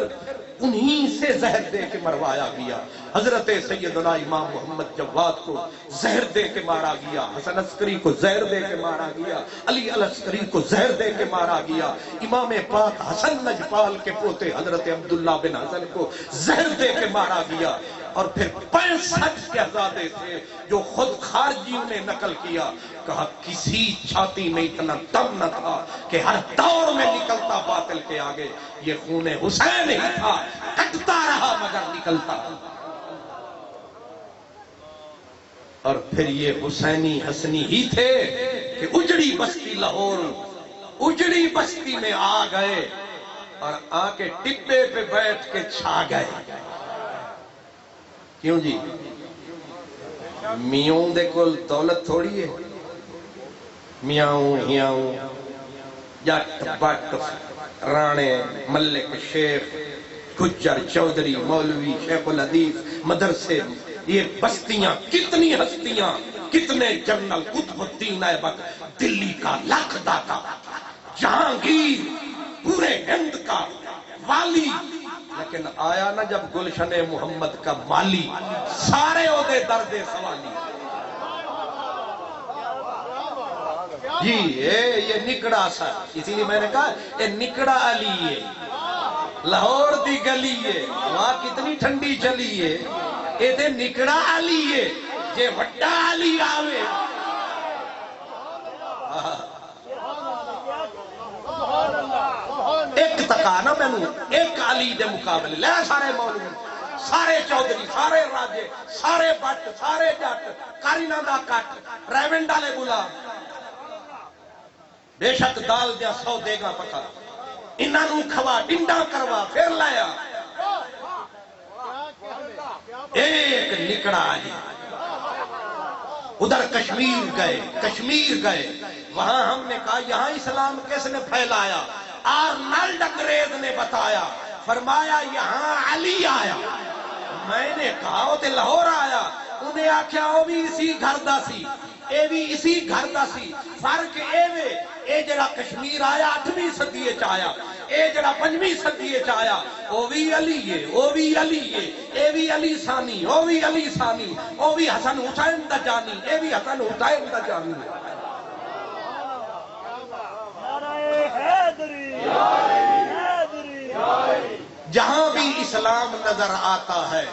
A: انہی سے زہر دے کے مروایا گیا، حضرت سیدنا امام محمد جواد کو زہر دے کے مارا گیا، حسن عسکری کو زہر دے کے مارا گیا، علی العسکری کو زہر دے کے مارا گیا، امام پاک حسن نجپال کے پوتے حضرت عبداللہ بن حسن کو زہر دے کے مارا گیا، اور پھر 65 شہزادے تھے جو خود خارجیوں نے نقل کیا، کہا کسی چھاتی میں اتنا دم نہ تھا کہ ہر دور میں نکلتا باطل کے آگے، یہ خون حسین ہی تھا، کٹتا رہا مگر نکلتا۔ اور پھر یہ حسینی حسنی ہی تھے کہ اجڑی بستی لاہور، اجڑی بستی میں آ گئے اور آ کے ٹپے پہ بیٹھ کے چھا گئے. کیوں جی؟ میوں دے کول دولت تھوڑی ہے. میاؤں ہیاؤں جٹ بٹ رانے ملک شیخ گجر چودھری مولوی شیخ الحدیث مدرسے، یہ بستیاں کتنی ہستیاں، کتنے جنرل، قطب الدین ایبک دلی کا لاکھ داتا، جہانگیر پورے ہند کا والی، لیکن آیا نا جب گلشن محمد کا مالی، سارے عہدے درد سوالی. جی یہ نکڑا سا، اسی لیے میں نے کہا یہ نکڑا علی ہے، لاہور دی گلی ہے، وہاں کتنی ٹھنڈی چلی ہے، یہ تے نکڑا علی ہے، جے وڈا علی آوے. ایک تکا نا میں نے ایک علی دے مقابلے لے سارے مولوی، سارے چودھری، سارے راجے، سارے بٹ، سارے جٹ، کارینا دا کٹ، ریونڈا لے بلا، بے شک دال دیا 100 دے گا پکا، انہاں نوں کھوا ڈنڈا کروا پھر لایا. ایک نکڑا علی. ادھر کشمیر گئے، وہاں ہم نے کہا یہاں اسلام کس نے پھیلایا؟ آرنلڈ انگریز نے بتایا، فرمایا یہاں علی آیا. میں نے کہا وہ تے لاہور آیا، انہیں آکھیا وہ بھی اسی گھر دا سی، اے بھی اسی گھر دا سی، فرق اے وے اے جڑا کشمیر آیا 8ویں صدی وچ آیا، اے جڑا 5ویں صدی وچ آیا، او بھی علی ہے، او بھی علی ہے، اے بھی علی ثانی، او بھی علی ثانی، او بھی حسن حسین دا جانی، اے بھی حسن حسین دا جانی. جہاں بھی اسلام نظر آتا ہے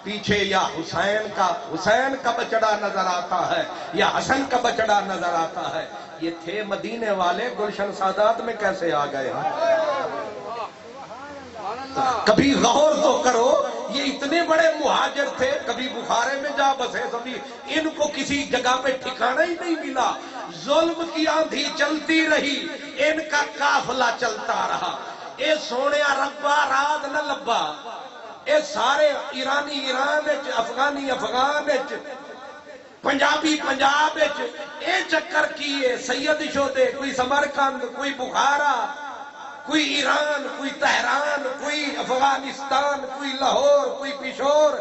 A: پیچھے یا حسین کا بچڑا نظر آتا ہے یا حسن کا بچڑا نظر آتا ہے. یہ تھے مدینے والے، گلشن سادات میں کیسے آ گئے ہیں؟ کبھی غور تو کرو، یہ اتنے بڑے مہاجر تھے، کبھی بخارے میں جا بسے، کبھی ان کو کسی جگہ پہ ٹھکانہ ہی نہیں ملا. ظلم کی آندھی چلتی رہی، ان کا قافلہ چلتا رہا. اے سونیا ربا رات نہ لبا، اے سارے ایرانی ایران وچ، افغانی افغان وچ، پنجابی پنجاب وچ، اے چکر کیے سید شودے، کوئی سمرقند، کوئی بخارا، کوئی ایران، کوئی تہران، کوئی افغانستان، کوئی لاہور، کوئی پشور.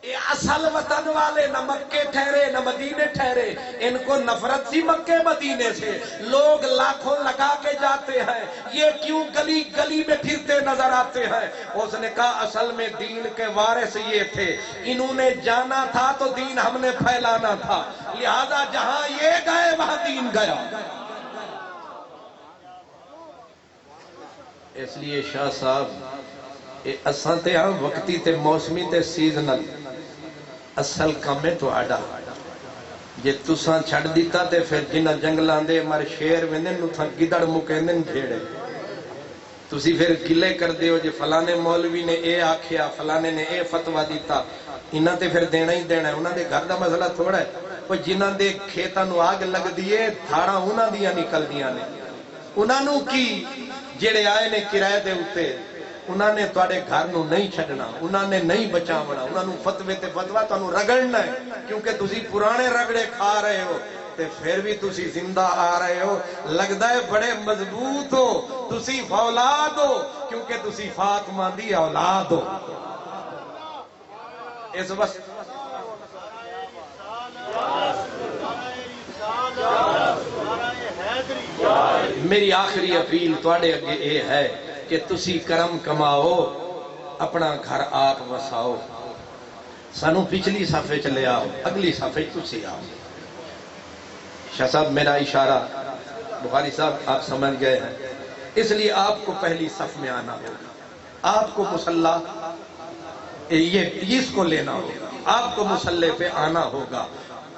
A: یہ اصل وطن والے نہ مکے ٹھہرے نہ مدینے ٹھہرے، ان کو نفرت سی مکے مدینے سے. لوگ لاکھوں لگا کے جاتے ہیں، یہ کیوں گلی گلی میں پھرتے نظر آتے ہیں؟ اس نے کہا اصل میں دین کے وارث یہ تھے، انہوں نے جانا تھا تو دین ہم نے پھیلانا تھا، لہذا جہاں یہ گئے وہاں دین گیا. اس لیے شاہ صاحب اساں تے ہاں وقتی تے موسمی تے سیزنل، اصل کم ہے تو آڈا. جے تساں چھڑ دیتا تے پھر جنہ جنگلان دے مر شیر ویندن نو تھا گدڑ مکیندن جھیڑے. تسی پھر گلے کر دیو جے فلانے مولوی نے اے آکھیا، فلانے نے اے فتوہ دیتا، انہاں تے پھر دینا ہی دینا ہے. انہاں دے گھر دا مسئلہ تھوڑا ہے، وہ جنہ دے کھیتاں نو آگ لگ دیئے دھاڑاں انہاں دیاں نکل دیاں نے. انہاں نو کی جڑے آئے نے کرائے دے ہوتے، انہاں نے توڑے گھر نو نہیں چھڑنا، انہاں نے نہیں بچاونا، انہاں نو فتوے تے فتوہ تو انہوں رگڑنا ہے، کیونکہ تسی پرانے رگڑے کھا رہے ہو تے پھر بھی تسی زندہ آ رہے ہو. لگدا ہے بڑے مضبوط ہو، تسی فولاد ہو، کیونکہ تسی فاطمہ دی اولاد ہو. اس بس میری آخری اپیل توڑے اگے اے ہے کہ تسی کرم کماؤ، اپنا گھر آپ وساؤ. سانو پچھلی صفحے چلے آؤ، اگلی صفحے تسی آؤ. شاہ صاحب میرا اشارہ بخاری صاحب آپ سمجھ گئے ہیں، اس لیے آپ کو پہلی صف میں آنا ہوگا، آپ کو مصلی یہ اس کو لینا ہوگا، آپ کو مصلی پہ آنا ہوگا،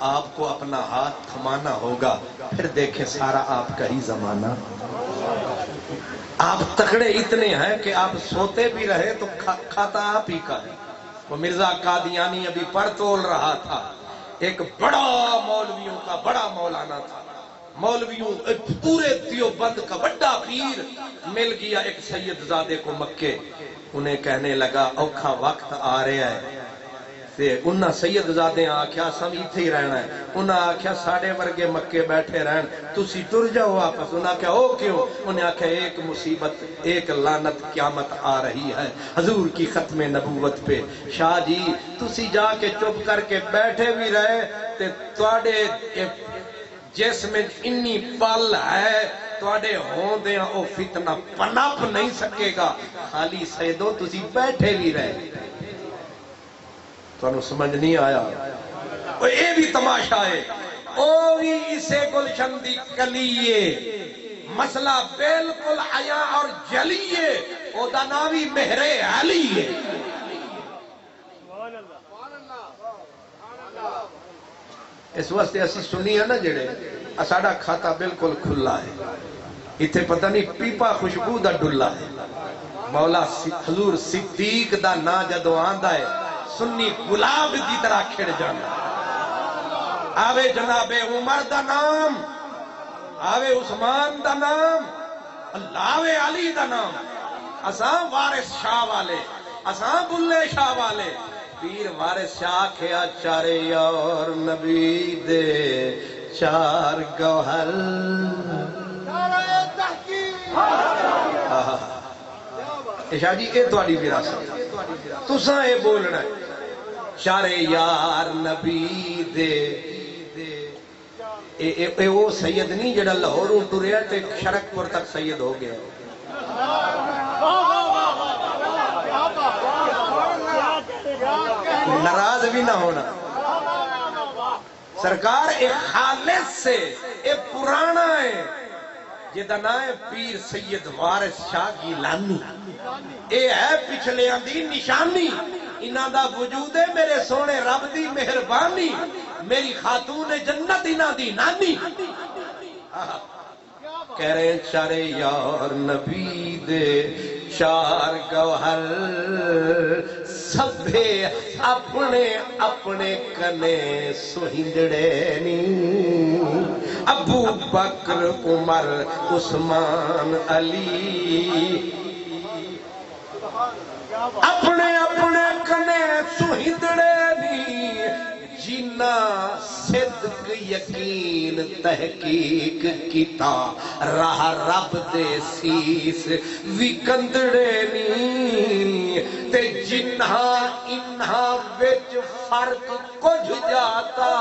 A: آپ کو اپنا ہاتھ تھمانا ہوگا. پھر دیکھیں سارا آپ کا ہی زمانہ. آپ تکڑے اتنے ہیں کہ آپ سوتے بھی رہے تو کھاتا آپ ہی کا ہے. وہ مرزا قادیانی ابھی پر تول رہا تھا، ایک بڑا مولویوں کا بڑا مولانا تھا، مولویوں پورے دیوبند کا بڑا پیر مل گیا ایک سید زادے کو مکے. انہیں کہنے لگا اوکھا وقت آ رہا ہے تے انہاں سید زادے آکھیا سم ایتھے ہی رہنا ہے. انہاں آکھیا ساڑے ورگے مکے بیٹھے رہن تسی ٹر جاؤ واپس. انہاں آکھیا او کیوں؟ انہیں آکھیا ایک مصیبت ایک لعنت قیامت آ رہی ہے حضور کی ختم نبوت پہ. شاہ جی تسی جا کے چپ کر کے بیٹھے بھی رہے تے تواڈے جسم انی پل ہے تواڈے ہوندیاں او فتنہ پنپ نہیں سکے گا. خالی سیدو تسی بیٹھے بھی رہے. تو انہوں سمجھ نہیں آیا. وہ اے بھی تماشا ہے او بھی اسے گلشن دی کلیے مسئلہ بالکل عیاں اور جلیے او دا ناوی مہر علی ہے. اس واسطے اسی سنی ہے نا جڑے ساڑا کھاتا بالکل کھلا ہے. اتھے پتہ نہیں پیپا خوشبو دا ڈلا ہے. مولا حضور صدیق دا نا جدو آندہ ہے سنی گلاب کی طرح کھڑ جانا. آوے جناب عمر دا نام آوے عثمان دا نام اللہ آوے علی دا نام اساں وارث شاہ والے اساں بلے شاہ والے. پیر وارث شاہ کھیا چارے اور نبی دے چار گوہر. شاہ جی اے تواڈی وراثت تساں اے بولنا ہے چارے یار نبی دے. اے وہ سید نہیں جڑا لاہوروں ٹریا تے شرکپور تک سید ہو گیا. ناراض بھی نہ ہونا. سرکار ایک خالص سے ایک پرانا ہے جدا نام ہے پیر سید وارث شاہ گیلانی. اے ہے پچھلے دی نشانی انہاں دا وجود ہے میرے سونے رب دی مہربانی. میری خاتون جنت انہاں دی نانی. کہہ رہے چارے یار نبی دے چار گوہر سبھے اپنے اپنے کنے سہندڑے نی. ابو بکر عمر عثمان علی اپنے اپنے کنے سہندڑے نی. جینا صدق یقین تحقیق کیتا راہ رب دے سیس وکندڑے نی. تے جنہاں انہاں وچ فرق کچھ جاتا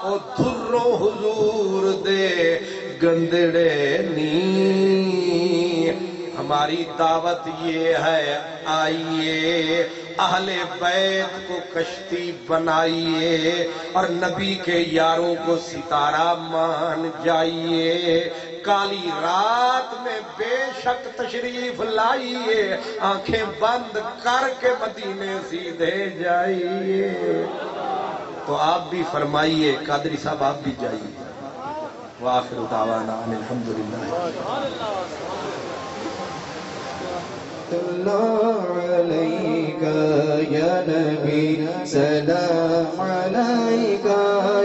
A: او دھروں حضور دے گندڑے نی. ہماری دعوت یہ ہے آئیے اہل بیت کو کشتی بنائیے اور نبی کے یاروں کو ستارہ مان جائیے. کالی رات میں بے شک تشریف لائیے آنکھیں بند کر کے مدینے سیدھے جائیے. تو آپ بھی فرمائیے قادری صاحب آپ بھی جائیے. وآخر دعوانا الحمدللہ.
C: اللہ علیکہ یا نبی سلام علیکہ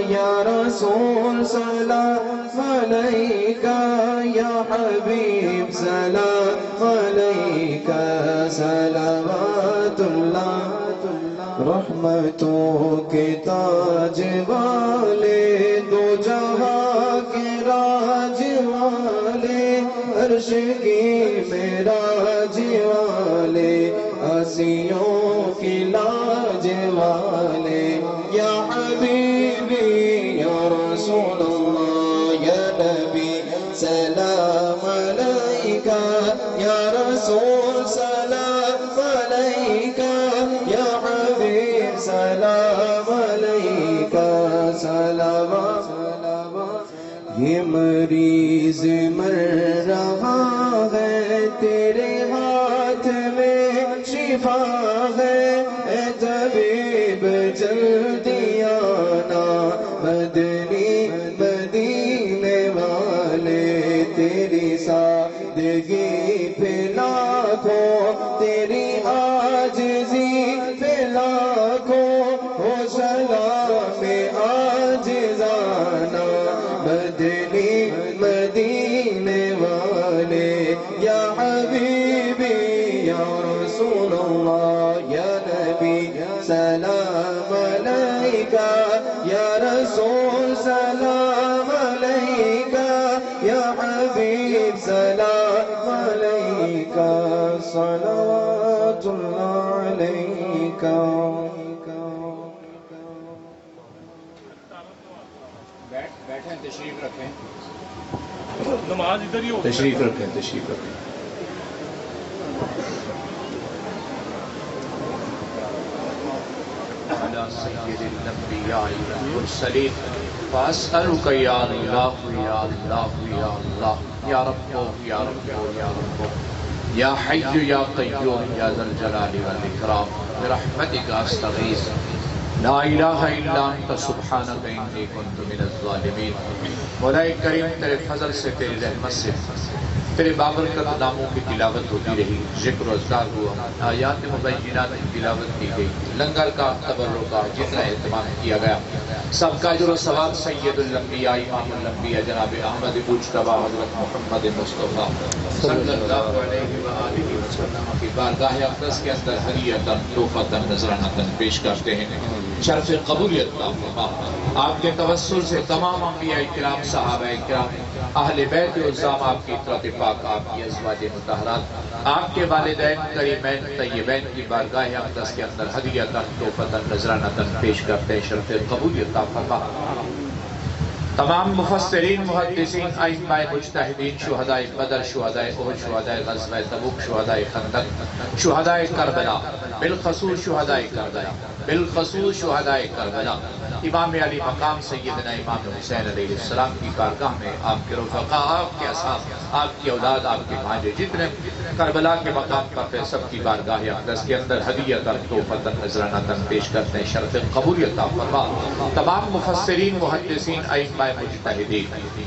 C: یا رسول سلام علیکہ یا حبیب سلام علیکہ صلوات اللہ. رحمتوں کے تاج والے دو جہاں کے راج والے عرش کی معراج والے اسیوں کی لاج والے. یا حبیبی یا رسول اللہ یا نبی سلام علیکہ یا رسول سلام علیکہ یا حبیب سلام علیکہ صلوات. یہ مریض مر رہا ہے تیرے ہاتھ میں شفا ہے. اے طبیب جلدی آنا مدنی مدینے والے. تیری سادگی پہ لاکھوں تیری عاجزی پہ لاکھوں ہو سلام عاجزانہ مدنی اللہ یا نبی سلام علیکہ یا رسول سلام علیکہ یا حبیب سلام علیکہ صلوات اللہ علیکہ.
B: بیٹھیں تشریف رکھیں. نماز ادھر ہی ہو.
A: تشریف رکھیں تشریف رکھیں. على سيد الأنبياء والمرسلين فأسألك يا الله يا الله يا الله يا رب يا رب يا رب يا حي يا قيوم يا ذا الجلال والإكرام برحمتك أستغيث لا إله إلا أنت سبحانك إني كنت من الظالمين. مولا کریم تیرے فضل سے تیری رحمت سے تیرے بابرکت ناموں کی تلاوت ہوتی رہی، ذکر و اذکار ہوا، آیات مبینات کی تلاوت کی گئی، لنگر کا تبرک کا جتنا اہتمام کیا گیا، سب کا اجر و ثواب سید الانبیاء امام الانبیاء جناب احمد مجتبی حضرت محمد مصطفیٰ صلی اللہ علیہ وآلہ وسلم کی بارگاہ اقدس کے اندر ہدیۃً تحفۃً نذرانۃً پیش کرتے ہیں. شرف قبولیت کا آپ کے توسل سے تمام انبیاء کرام، صحابہ کرام، اہل بیت عظام، آپ کی اطرت پاک، آپ کی ازواج مطہرات، آپ کے والدین کریمین طیبین کی بارگاہ اقدس کے اندر ہدیۃً تحفۃً نذرانۃً پیش کرتے ہیں. شرف قبولیت کا فرما. تمام مفسرین، محدثین، ائمہ مجتہدین، شہدائے بدر، شہدائے احد، شہدائے غزوہ تبوک، شہدائے خندق، شہدائے کربلا، بالخصوص شہدائے کربلا، بالخصوص شہدائے کربلا، امام علی مقام سیدنا امام حسین علیہ السلام کی بارگاہ میں آپ کے رفقا، آپ کے اصحاب، آپ کی اولاد، آپ کے بھانجے جتنے کربلا کے مقام پر تھے، سب کی بارگاہ اقدس کے اندر ہدیۃً تحفۃً نذرانۃً پیش کرتے ہیں. شرف قبولیت عطا فرما. تمام مفسرین، محدثین، ائمہ مجتہدین،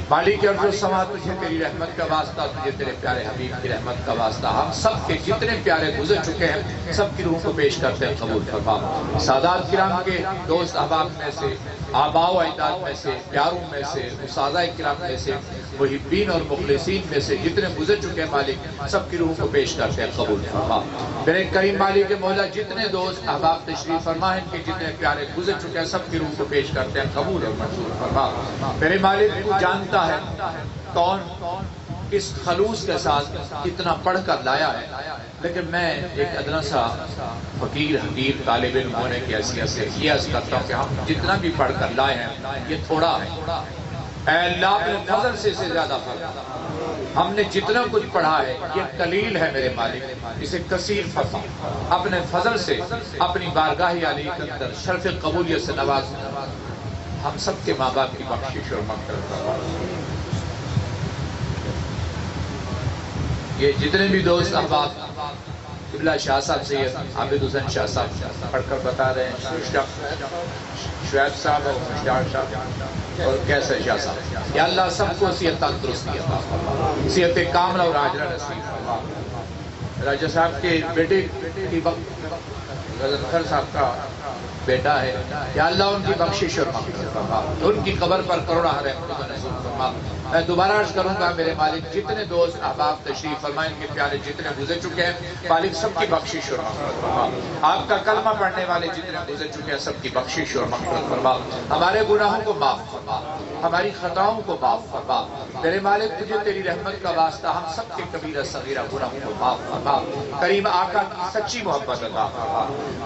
A: مالک ارض و سما، تجھے تیری رحمت کا واسطہ، تجھے تیرے پیارے حبیب کی رحمت کا واسطہ، ہم سب کے جتنے پیارے گزر چکے ہیں سب کی روح کو پیش کرتے ہیں. قبول فرما. سادات کرام کے دوست احباب میں سے، آباء و اجداد میں سے، پیاروں میں سے، اساتذہ کرام میں سے، محبین اور مخلصین میں سے جتنے گزر چکے ہیں مالک، سب کی روح کو پیش کرتے ہیں. قبول فرما. میرے کریم مالک مولا، جتنے دوست احباب تشریف فرما ہیں، ان کے جتنے پیارے گزر چکے ہیں سب کی روح کو پیش کرتے ہیں. قبول اور منظور فرما. میرے مالک تو جانتا ہے کون اس خلوص کے ساتھ اتنا پڑھ کر لایا ہے، لیکن میں ایک ادنا سا فقیر حقیر طالب علم ہونے کی حیثیت سے یہ عرض کرتا ہوں کہ ہم جتنا بھی پڑھ کر لائے ہیں یہ تھوڑا ہے. اے اللہ اپنے فضل سے زیادہ فرما. ہم نے جتنا کچھ پڑھا ہے یہ قلیل ہے میرے مالک، اسے کثیر فرما. اپنے فضل سے اپنی بارگاہ علی کے اندر شرف قبولیت سے نواز. ہم سب کے ماں باپ کی بخشش اور مغفرت فرما. یہ جتنے بھی دوست احباب قبلہ شاہ صاحب، سید عابد حسین شاہ صاحب پڑھ کر بتا رہے ہیں، شعیب صاحب اور مشتاق صاحب اور کیسر شاہ صاحب، یا اللہ سب کو صحت تندرستی عطا فرما، صحت کاملہ اور عاجلہ نصیب فرما. راجہ صاحب کے بیٹے کی غضنفر صاحب کا بیٹا ہے، یا اللہ ان کی بخشش اور مغفرت فرما، ان کی قبر پر کروڑا رحمتوں کا نزول فرما. میں دوبارہ عرض کروں گا میرے مالک، جتنے دوست احباب تشریف فرمائیں کے پیارے جتنے گزر چکے ہیں مالک سب کی بخشش اور مغفرت فرما. آپ کا کلمہ پڑھنے والے جتنے گزر چکے ہیں سب کی بخشش اور مغفرت فرما. ہمارے گناہوں کو معاف فرما، ہماری خطاؤں کو معاف فرما. میرے مالک تجھے تیری رحمت کا واسطہ ہم سب کے کبیرہ صغیرہ گناہوں کو معاف فرما. کریم آقا کی سچی محبت عطا فرما،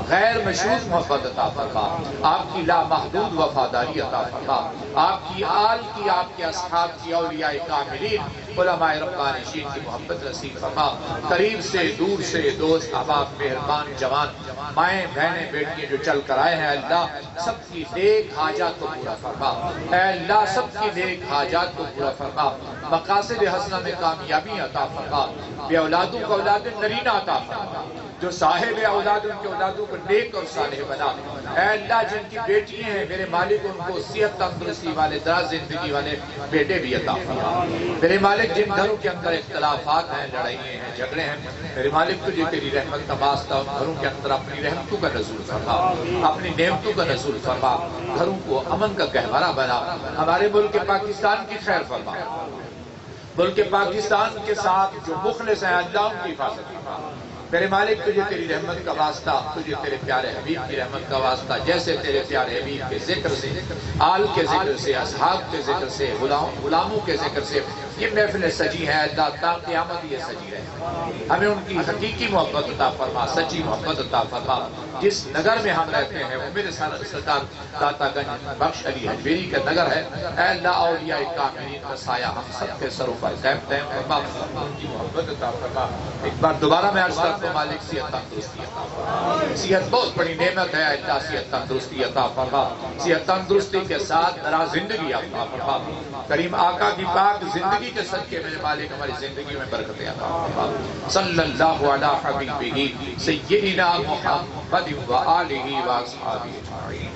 A: غیر مشروط محبت عطا فرما، آپ کی لامحدود وفاداری عطا فرما، آپ کی آل کی، آپ کے اصحاب کی، اولیاء کاملین، علماء ربانشین کی محبت نصیب فرما. قریب سے دور سے دوست احباب، مہربان جوان، مائیں بہنیں بیٹیاں جو چل کر آئے ہیں، اللہ سب کی نیک حاجات کو پورا فرما. اے اللہ سب کی نیک حاجات کو پورا فرما. مقاصد حسنہ میں کامیابی عطا فرما. بے اولادوں کو اولاد نرینہ عطا فرما. جو صاحب اولاد ان کے اولادوں کو نیک اور صالح بنا. اے اللہ جن کی بیٹیاں ہیں میرے مالک ان کو صحت تندرستی والے، دراز زندگی والے بیٹے بھی عطا فرما. میرے مالک جن گھروں کے اندر اختلافات ہیں، لڑائیاں ہیں، جھگڑے ہیں، میرے مالک تجھے تیری رحمت کا واسطہ گھروں کے اندر اپنی رحمتوں کا نزول فرما، اپنی نعمتوں کا نزول فرما. گھروں کو امن کا گہوارہ بنا. ہمارے ملک پاکستان کی خیر فرما. ملک پاکستان کے ساتھ جو مخلص ہیں اللہ ان کی حفاظت فرما. میرے مالک تجھے تیری رحمت کا واسطہ، تجھے تیرے پیارے حبیب کی رحمت کا واسطہ، جیسے تیرے پیارے حبیب کے ذکر سے، آل کے ذکر سے، اصحاب کے ذکر سے، غلاموں کے ذکر سے یہ محفل سجی ہے اللہ، تا قیامت یہ سجی رہے، ہمیں ان کی حقیقی محبت عطا فرما، سچی محبت عطا فرما۔ جس نگر میں ہم رہتے ہیں وہ میرے سردار داتا گنج بخش علی حجویری کا نگر ہے، اے اللہ اولیاء کاملین کا سایہ ہم سب کے سروں پر قائم دائم فرما، ان کی محبت عطا فرما۔ ایک بار دوبارہ میں عرض کرتا ہوں مالک صحت تندرستی عطا فرما، صحت بہت بڑی نعمت ہے، اللہ صحت تندرستی عطا فرما، صحت تندرستی کے ساتھ دراز زندگی عطا فرما، کریم آقا کی پاک زندگی کے صدقے میرے مالک ہماری زندگی میں برکتیں عطا فرما۔ صلی اللہ علی حبیبہ سیدنا محمد و آلہ و اصحابہ اجمعین۔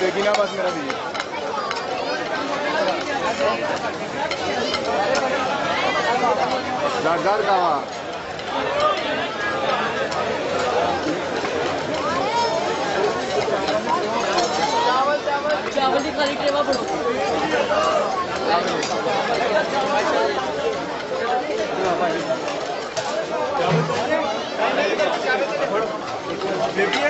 B: دیکھی نا بس میرا بھی ڈاکٹر کہاں
D: چاول کی خالی ٹریوا پڑو
B: دیکھیے